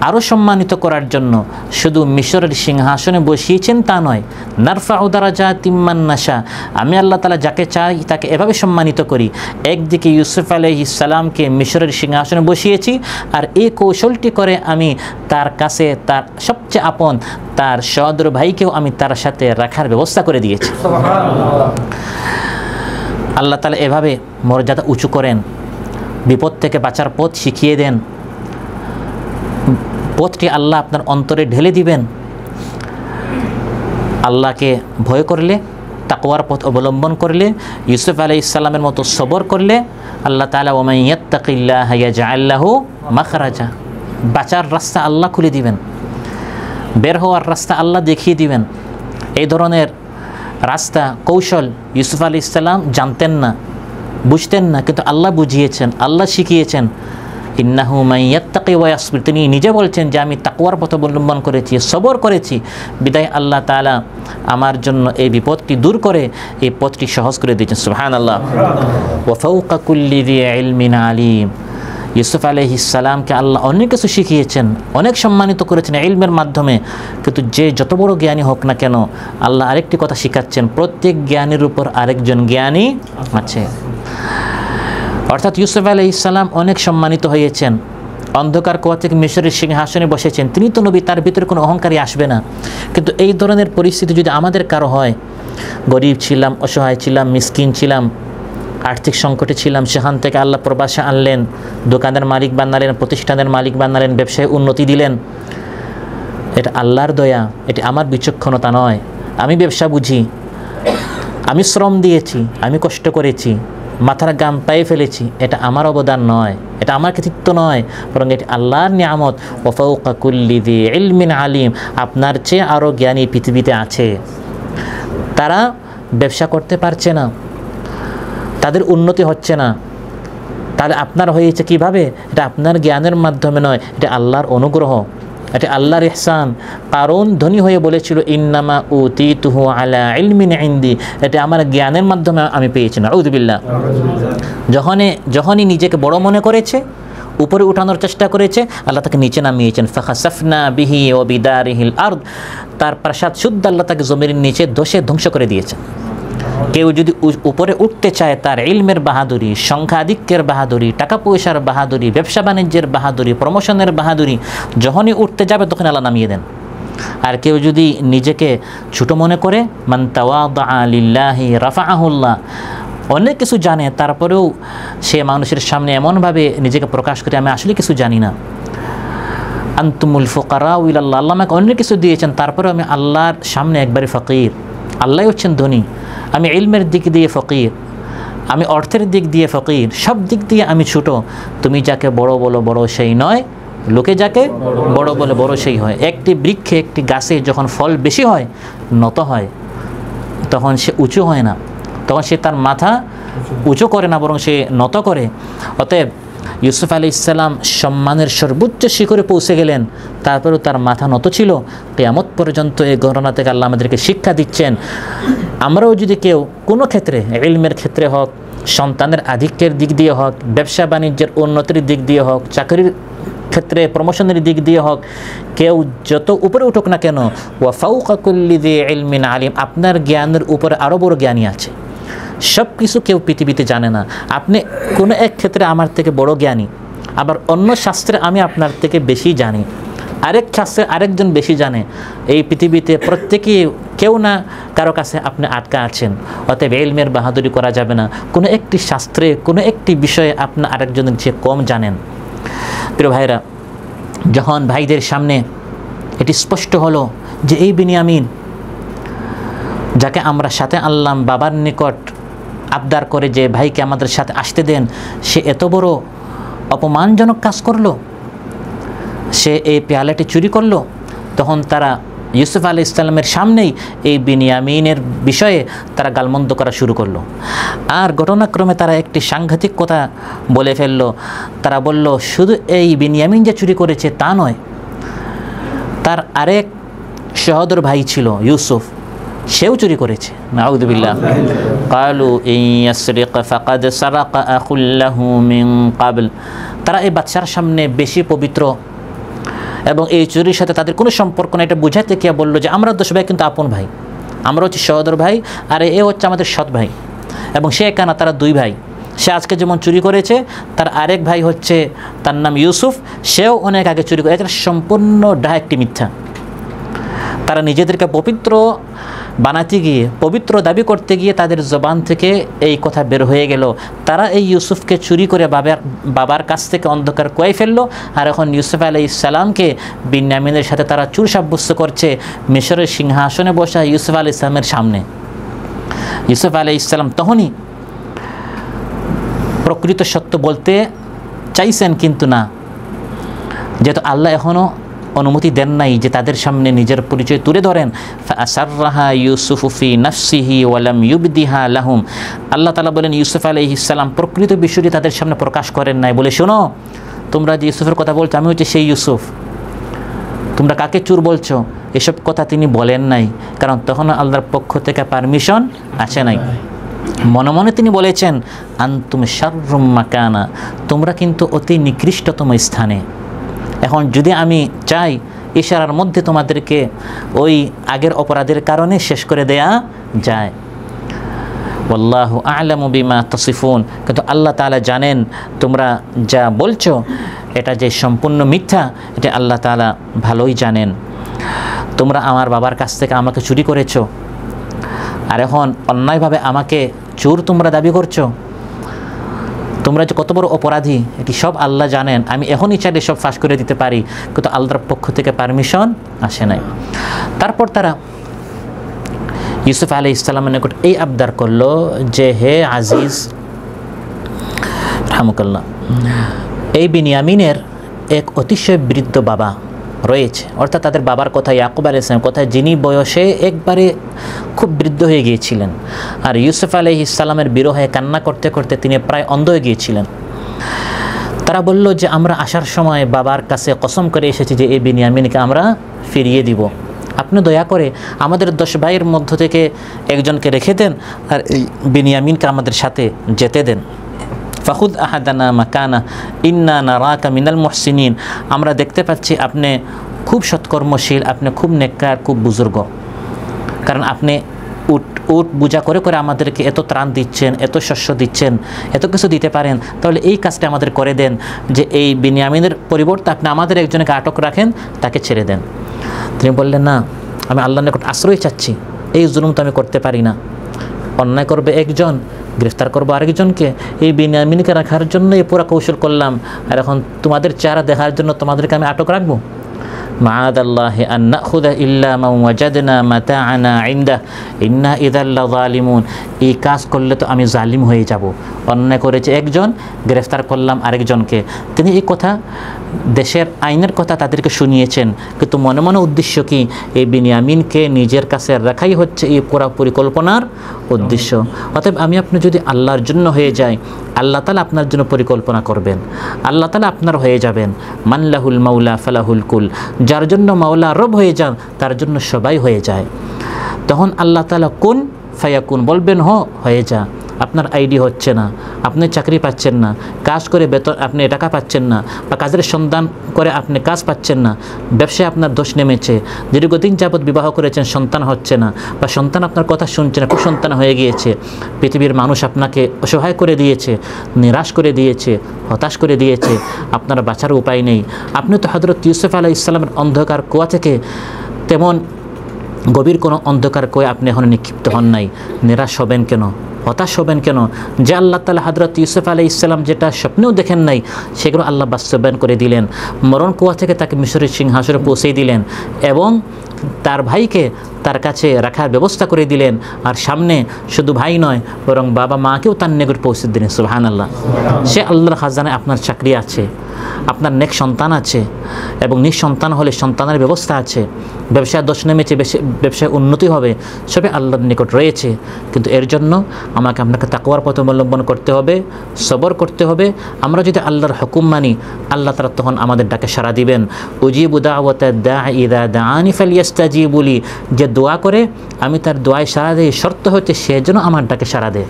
আরও সম্মানিত করার জন্য। শুধু মিশরের সিংহাসনে বসিয়েছেন তা নয়, নারফাউ দারাজাতিম মান নাশা, আমি আল্লাহ তাআলা যাকে চাই তাকে এভাবে সম্মানিত করি। একদিকে ইউসুফ আলাইহিস সালামকে মিশরের সিংহাসনে বসিয়েছি, আর এই কৌশলটি করে আমি তার কাছে তার সবচেয়ে আপন তার সহোদর ভাইকেও আমি তার সাথে রাখার ব্যবস্থা করে দিয়েছি। আল্লাহ তাআলা এভাবে মর্যাদা উঁচু করেন, বিপদ থেকে বাঁচার পথ শিখিয়ে দেন। পথটি আল্লাহ আপনার অন্তরে ঢেলে দিবেন। আল্লাহকে ভয় করলে, তাকওয়ার পথ অবলম্বন করলে, ইউসুফ আলাইহিস সালামের মতো সবর করলে আল্লাহ তাআলা ওয়া মান ইয়াত্তাকিল্লাহা ইয়াজআল লাহু মাখরাজা, বাঁচার রাস্তা আল্লাহ খুলে দিবেন, বের হওয়ার রাস্তা আল্লাহ দেখিয়ে দিবেন। এই ধরনের রাস্তা কৌশল ইউসুফ আলাইহিস সালাম জানতেন না, বুঝতেন না, কিন্তু আল্লাহ বুঝিয়েছেন, আল্লাহ শিখিয়েছেন। ইন্নাহু মাইয়াত্তাকি ওয়া ইয়াসবির, তিনি নিজে বলছেন যে আমি তাকওয়ার পথ অবলম্বন করেছি, সবর করেছি, বিদায় আল্লাহ তাআলা আমার জন্য এই বিপদটি দূর করে এই পথটি সহজ করে দিয়েছেন। সুবহানাল্লাহ। ওয়া ফাওকা কুল্লি যি ইলমিন আলিম, ইউসুফ আলাইহিস সালামকে আল্লাহ অনেক কিছু শিখিয়েছেন, অনেক সম্মানিত করেছেন ইলমের মাধ্যমে। কিন্তু যে যত বড় জ্ঞানী হোক না কেন, আল্লাহ আরেকটি কথা শিখাচ্ছেন, প্রত্যেক জ্ঞানীর উপর আরেকজন জ্ঞানী আছে। অর্থাৎ ইউসুফ আলাইহিস সালাম অনেক সম্মানিত হয়েছেন, অন্ধকার কুয়া থেকে মিশরের সিংহাসনে বসেছেন, তিনি তো নবী, তার ভিতরে কোনো অহংকারী আসবে না। কিন্তু এই ধরনের পরিস্থিতি যদি আমাদের কারো হয়, গরিব ছিলাম, অসহায় ছিলাম, মিসকিন ছিলাম, আর্থিক সংকটে ছিলাম, সেখান থেকে আল্লাহ প্রবাসে আনলেন, দোকানের মালিক বানালেন, প্রতিষ্ঠানের মালিক বানালেন, ব্যবসায় উন্নতি দিলেন, এটা আল্লাহর দয়া, এটি আমার বিচক্ষণতা নয়। আমি ব্যবসা বুঝি, আমি শ্রম দিয়েছি, আমি কষ্ট করেছি, মাথার গাম পায়ে ফেলেছি, এটা আমার অবদান নয়, এটা আমার কৃতিত্ব নয়, বরং এটি আল্লাহর নিয়ামত। ওয়া ফাওকা কুল্লি যি ইলমিন আলিম, আপনার চেয়ে আরও জ্ঞানী পৃথিবীতে আছে। তারা ব্যবসা করতে পারছে না, তাদের উন্নতি হচ্ছে না, তাহলে আপনার হয়েছে কিভাবে? এটা আপনার জ্ঞানের মাধ্যমে নয়, এটা আল্লাহর অনুগ্রহ, এটা আল্লাহর ইহসান। কারণ ধনী হয়ে বলেছিল ইন্নামা উতিতুহু আলা ইলমিন ইনদি, এটা আমার জ্ঞানের মাধ্যমে আমি পেয়েছি। নাউযু বিল্লাহ। যখনই নিজেকে বড় মনে করেছে, উপরে উঠানোর চেষ্টা করেছে, আল্লাহ তাকে নিচে নামিয়েছেন। ফাখাসাফনা বিহি ওয়া বিদারিহিল আরদ, তার প্রাসাদ শুদ্ধ আল্লাহ তাকে জমির নিচে ধসে ধ্বংস করে দিয়েছেন। কেউ যদি উপরে উঠতে চায়, তার ইলমের বাহাদুরি, সংখ্যাধিক্যের বাহাদুরি, টাকা পয়সার বাহাদুরি, ব্যবসা বাণিজ্যের বাহাদুরি, প্রমোশনের বাহাদুরি, যখনই উঠতে যাবে তখন আল্লাহ নামিয়ে দেন। আর কেউ যদি নিজেকে ছোট মনে করে, মান তাওয়াদা লিল্লাহি রাফাআহুল্লাহ, অনেক কিছু জানে, তারপরেও সে মানুষের সামনে এমনভাবে নিজেকে প্রকাশ করে আমি আসলে কিছু জানি না, আনতুমুল ফুকারা ইলাল্লাহ, আল্লাহ আমাকে অনেক কিছু দিয়েছেন, তারপরেও আমি আল্লাহর সামনে একবারে ফকির, আল্লাহ হচ্ছেন ধনী, আমি ইলমের দিক দিয়ে ফকির, আমি অর্থের দিক দিয়ে ফকির, সব দিক দিয়ে আমি ছোট। তুমি যাকে বড় বলো বড় সেই নয়, লোকে যাকে বড় বলে বড় সেই হয়। একটি বৃক্ষে, একটি গাছে যখন ফল বেশি হয়, নত হয়, তখন সে উঁচু হয় না, তখন সে তার মাথা উঁচু করে না, বরং সে নত করে। অতএব ইউসুফ আলাইহিস সালাম সম্মানের সর্বোচ্চ শিখরে পৌঁছে গেলেন, তারপরেও তার মাথা নত ছিল। কিয়ামত পর্যন্ত এই ঘটনা থেকে আল্লাহ আমাদেরকে শিক্ষা দিচ্ছেন, আমরাও যদি কেউ কোনো ক্ষেত্রে, ইলমের ক্ষেত্রে হোক, সন্তানের আধিক্যের দিক দিয়ে হোক, ব্যবসা বাণিজ্যের উন্নতির দিক দিয়ে হোক, চাকরির ক্ষেত্রে প্রমোশনের দিক দিয়ে হোক, কেউ যত উপরে উঠুক না কেন, ওয়া ফাওকা কুল্লি যি ইলমিন আলিম, আপনার জ্ঞানের উপরে আরও বড় জ্ঞানী আছে। সব কিছু কেউ পৃথিবীতে জানে না। আপনি কোনো এক ক্ষেত্রে আমার থেকে বড় জ্ঞানী, আবার অন্য শাস্ত্রে আমি আপনার থেকে বেশি জানি, আরেক শাস্ত্রে আরেকজন বেশি জানে। এই পৃথিবীতে প্রত্যেকেই কেউ না কারো কাছে আপনি আটকা আছেন। অতএব ইলমের বাহাদুরি করা যাবে না, কোনো একটি শাস্ত্রে, কোনো একটি বিষয়ে আপনি আরেকজনের চেয়ে কম জানেন। প্রিয় ভাইরা, যখন ভাইদের সামনে এটি স্পষ্ট হলো যে এই বিনিয়ামিন, যাকে আমরা সাথে আনলাম, বাবার নিকট আবদার করে যে ভাইকে আমাদের সাথে আসতে দেন, সে এত বড় অপমানজনক কাজ করলো, সে এই পেয়ালাটি চুরি করলো, তখন তারা ইউসুফ আলাইহিস সালামের সামনেই এই বিনিয়ামিনের বিষয়ে তারা গালমন্দ করা শুরু করলো। আর ঘটনাক্রমে তারা একটি সাংঘাতিক কথা বলে ফেললো। তারা বলল, শুধু এই বিনিয়ামিন যে চুরি করেছে তা নয়, তার আরেক সহোদর ভাই ছিল ইউসুফ, সেও চুরি করেছে। নাউযু বিল্লাহ। ক্বালু ইন ইয়াসরিক ফাকাদ সারাকা আখুল লাহু মিন ক্বাবল, তারা এই বাদশার সামনে বেশি পবিত্র এবং এই চুরির সাথে তাদের কোনো সম্পর্ক না, এটা বুঝাতে গিয়ে বললো যে আমরা 10 ভাই কিন্তু আপন ভাই, আমরা হচ্ছে সহোদর ভাই, আর এ হচ্ছে আমাদের সৎ ভাই। এবং সে কেন, তারা 2 ভাই। সে আজকে যেমন চুরি করেছে, তার আরেক ভাই হচ্ছে, তার নাম ইউসুফ, সেও অনেক আগে চুরি করে। এটা সম্পূর্ণ একটি মিথ্যা। তারা নিজেদেরকে পবিত্র বানাতে গিয়ে, পবিত্র দাবি করতে গিয়ে তাদের জবান থেকে এই কথা বের হয়ে গেল। তারা এই ইউসুফকে চুরি করে বাবার কাছ থেকে অন্ধকার কুয়ায় ফেললো, আর এখন ইউসুফ আলাইহিস সালামকে বিন্যামিনের সাথে তারা চুর সাব্যস্ত করছে মিশরের সিংহাসনে বসা ইউসুফ আলাইহিস সালামের সামনে। ইউসুফ আলাইহিস সালাম তখনই প্রকৃত সত্য বলতে চাইছেন, কিন্তু না, যেহেতু আল্লাহ এখনও অনুমতি দেন নাই যে তাদের সামনে নিজের পরিচয় তুলে ধরেন। ফাআসাররাহা ইউসুফু ফি নাফসিহি ওয়া লাম ইউবদিহা লাহুম। আল্লাহ তাআলা বলেন ইউসুফ আলাইহিস সালাম প্রকৃত বিষয়টি তাদের সামনে প্রকাশ করেন নাই, বলে শোনো তোমরা যে ইউসুফের কথা বলছো আমি হচ্ছে সেই ইউসুফ, তোমরা কাকে চোর বলছো, এসব কথা তিনি বলেন নাই, কারণ তখন আল্লাহর পক্ষ থেকে পারমিশন আসে নাই। মনে মনে তিনি বলেছেন আনতুম শাররুম মাকানা, তোমরা কিন্তু অতি নিকৃষ্টতম স্থানে। এখন যদি আমি চাই ইশারার মধ্যে তোমাদেরকে ওই আগের অপরাধের কারণে শেষ করে দেয়া যায়। ওয়াল্লাহু আ'লামু বিমা তাসিফুন, কিন্তু আল্লাহ তাআলা জানেন তোমরা যা বলছো এটা যে সম্পূর্ণ মিথ্যা, এটা আল্লাহ তাআলা ভালোই জানেন। তোমরা আমার বাবার কাছ থেকে আমাকে চুরি করেছো, আর এখন অন্যায়ভাবে আমাকে চোর তোমরা দাবি করছো। তোমরা যে কত বড় অপরাধী এটি সব আল্লাহ জানেন। আমি এখনই চাইলে সব ফাঁস করে দিতে পারি, কিন্তু আল্লাহর পক্ষ থেকে পারমিশন আসে নাই। তারপর তারা ইউসুফ আলাইহিস সালামের নিকট এই আবদার করলো যে হে আজিজ রাহমাকাল্লাহ, এই বিনিয়ামিনের এক অতিশয় বৃদ্ধ বাবা রয়েছে, অর্থাৎ তাদের বাবার কথা ইয়াকুব আলাইহিস সালামের কথা, যিনি বয়সে একবারে খুব বৃদ্ধ হয়ে গিয়েছিলেন, আর ইউসুফ আলাইহিস সালামের বিরহে কান্না করতে করতে তিনি প্রায় অন্ধ হয়ে গিয়েছিলেন। তারা বলল যে আমরা আসার সময় বাবার কাছে কসম করে এসেছি যে এই বিনিয়ামিনকে আমরা ফিরিয়ে দিব, আপনি দয়া করে আমাদের 10 ভাইয়ের মধ্য থেকে একজনকে রেখে দেন আর এই বিনিয়ামিনকে আমাদের সাথে যেতে দেন। ফাখুদ আহাদানা মাকানা ইন্না নারাকা মিনাল মুহসিনিন, আমরা দেখতে পাচ্ছি আপনি খুব সৎকর্মশীল, আপনি খুব নেককার, খুব বুজুর্গ, কারণ আপনি উট বুঝা করে করে আমাদেরকে এত ত্রাণ দিচ্ছেন, এত শস্য দিচ্ছেন, এত কিছু দিতে পারেন, তাহলে এই কাজটা আমাদের করে দেন যে এই বিনিয়ামিনের পরিবর্তে আপনি আমাদের একজনকে আটক রাখেন, তাকে ছেড়ে দেন। তিনি বললেন না, আমি আল্লাহর নিকট আশ্রয় চাচ্ছি, এই জুলুম তো আমি করতে পারি না। অন্যায় করবে একজন, গ্রেফতার করবো আরেকজনকে, এই বিনিয়ামিনকে রাখার জন্য এই পুরা কৌশল করলাম, আর এখন তোমাদের চেহারা দেখার জন্য তোমাদেরকে আমি আটক রাখবো। মাআদাল্লাহি আন নাখুযা ইল্লা মা ওয়াজাদনা মাতাআনা ইনদা ইন্না ইযাল লাযালিমুন, এই কাজ করলে তো আমি জালিম হয়ে যাব। অন্যায় করেছে একজন, গ্রেফতার করলাম আরেকজনকে। তিনি এই কথা দেশের আইনের কথা তাদেরকে শুনিয়েছেন, কিন্তু মনে মনে উদ্দেশ্য কি, এই বিনিয়ামিনকে নিজের কাছে রাখাই হচ্ছে এই পুরা পরিকল্পনার উদ্দেশ্য। অতএব আমি আপনি যদি আল্লাহর জন্য হয়ে যাই, আল্লাহ তাআলা আপনার জন্য পরিকল্পনা করবেন, আল্লাহ তাআলা আপনার হয়ে যাবেন। মানলাহুল মাওলা ফালাহুল কুল, যার জন্য মাওলা রব হয়ে যান তার জন্য সবাই হয়ে যায়। তখন আল্লাহ তাআলা কুন ফায়াকুন বলবেন, হয়ে যা। আপনার আইডি হচ্ছে না, আপনি চাকরি পাচ্ছেন না, কাজ করে বেতন আপনি টাকা পাচ্ছেন না, বা কাজের সন্ধান করে আপনি কাজ পাচ্ছেন না, ব্যবসায় আপনার দোষ নেমেছে, দীর্ঘদিন যাবৎ বিবাহ করেছেন সন্তান হচ্ছে না, বা সন্তান আপনার কথা শুনছে না, কুসন্তান হয়ে গিয়েছে, পৃথিবীর মানুষ আপনাকে অসহায় করে দিয়েছে, নিরাশ করে দিয়েছে, হতাশ করে দিয়েছে, আপনার বাঁচার উপায় নেই। আপনি তো হযরত ইউসুফ আলাইহিস সালামের অন্ধকার কুয়া থেকে তেমন গভীর কোনো অন্ধকার কুয়ায় আপনি এখন নিক্ষিপ্ত হন নাই, নিরাশ হবেন কেন, হতাশ হবেন কেন? যে আল্লাহ তাআলা হযরত ইউসুফ আলাইহিস সালাম যেটা স্বপ্নেও দেখেন নাই সেগুলো আল্লাহ বাস্তবায়ন করে দিলেন। মরণ কুয়া থেকে তাকে মিশরের সিংহাসনে পৌঁছে দিলেন এবং তার ভাইকে তার কাছে রাখার ব্যবস্থা করে দিলেন, আর সামনে শুধু ভাই নয় বরং বাবা মাকেও তার নিকট পৌঁছে দিলেন। সুবহানাল্লাহ। সে আল্লাহর খাজানায় আপনার চাকরি আছে, আপনার নেক সন্তান আছে, এবং নিঃসন্তান হলে সন্তানের ব্যবস্থা আছে, ব্যবসায় দোষ নেমেছে, ব্যবসায় উন্নতি হবে, সবে আল্লাহর নিকট রয়েছে। কিন্তু এর জন্য আমাকে আপনাকে তাকওয়ার পথ অবলম্বন করতে হবে, সবর করতে হবে। আমরা যদি আল্লাহর হুকুম মানি, আল্লাহ তাআলা তখন আমাদের ডাকে সাড়া দিবেন। উজিবু দাওয়াতাদ দাঈ ইযা দাআনি ফালইস্তাজিবু লি, যে দোয়া করে আমি তার দোয়ায় সাড়া দেই, শর্ত হচ্ছে সে যেন আমার ডাকে সাড়া দেয়।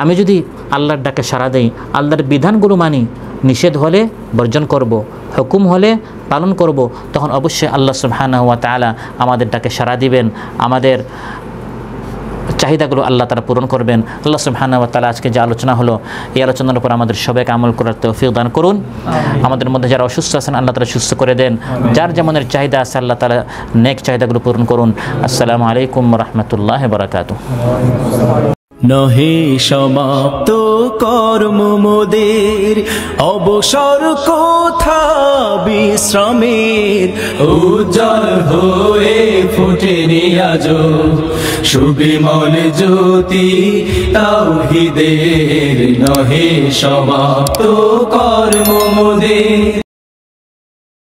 আমি যদি আল্লাহর ডাকে সাড়া দেই, আল্লাহর বিধানগুলো মানি, নিষেধ হলে বর্জন করব, হুকুম হলে পালন করব, তখন অবশ্যই আল্লাহ সুবহানাহু ওয়া তাআলা আমাদের ডাকে সাড়া দিবেন, আমাদের চাহিদাগুলো আল্লাহ তাআলা পূরণ করবেন। আল্লাহ সুবহানাহু ওয়া তাআলা আজকে যে আলোচনা হলো, এই আলোচনার উপর আমাদের সবাইকে আমল করার তৌফিক দান করুন। আমাদের মধ্যে যারা অসুস্থ আছেন আল্লাহ তাআলা সুস্থ করে দেন, যার যেমনের চাহিদা আছে আল্লাহ তাআলা নেক চাহিদাগুলো পূরণ করুন। আসসালামু আলাইকুম ওয়া রাহমাতুল্লাহি ওয়া বারাকাতুহু। নহে সমাপ্ত কর্ম মোদের, অবসর কোথা বিশ্রামের, উজ্জ্বল হয়ে ফুটেনি আজো সুবিমল জ্যোতি তাওহীদের। নহে সমাপ্ত কর্ম মোদের।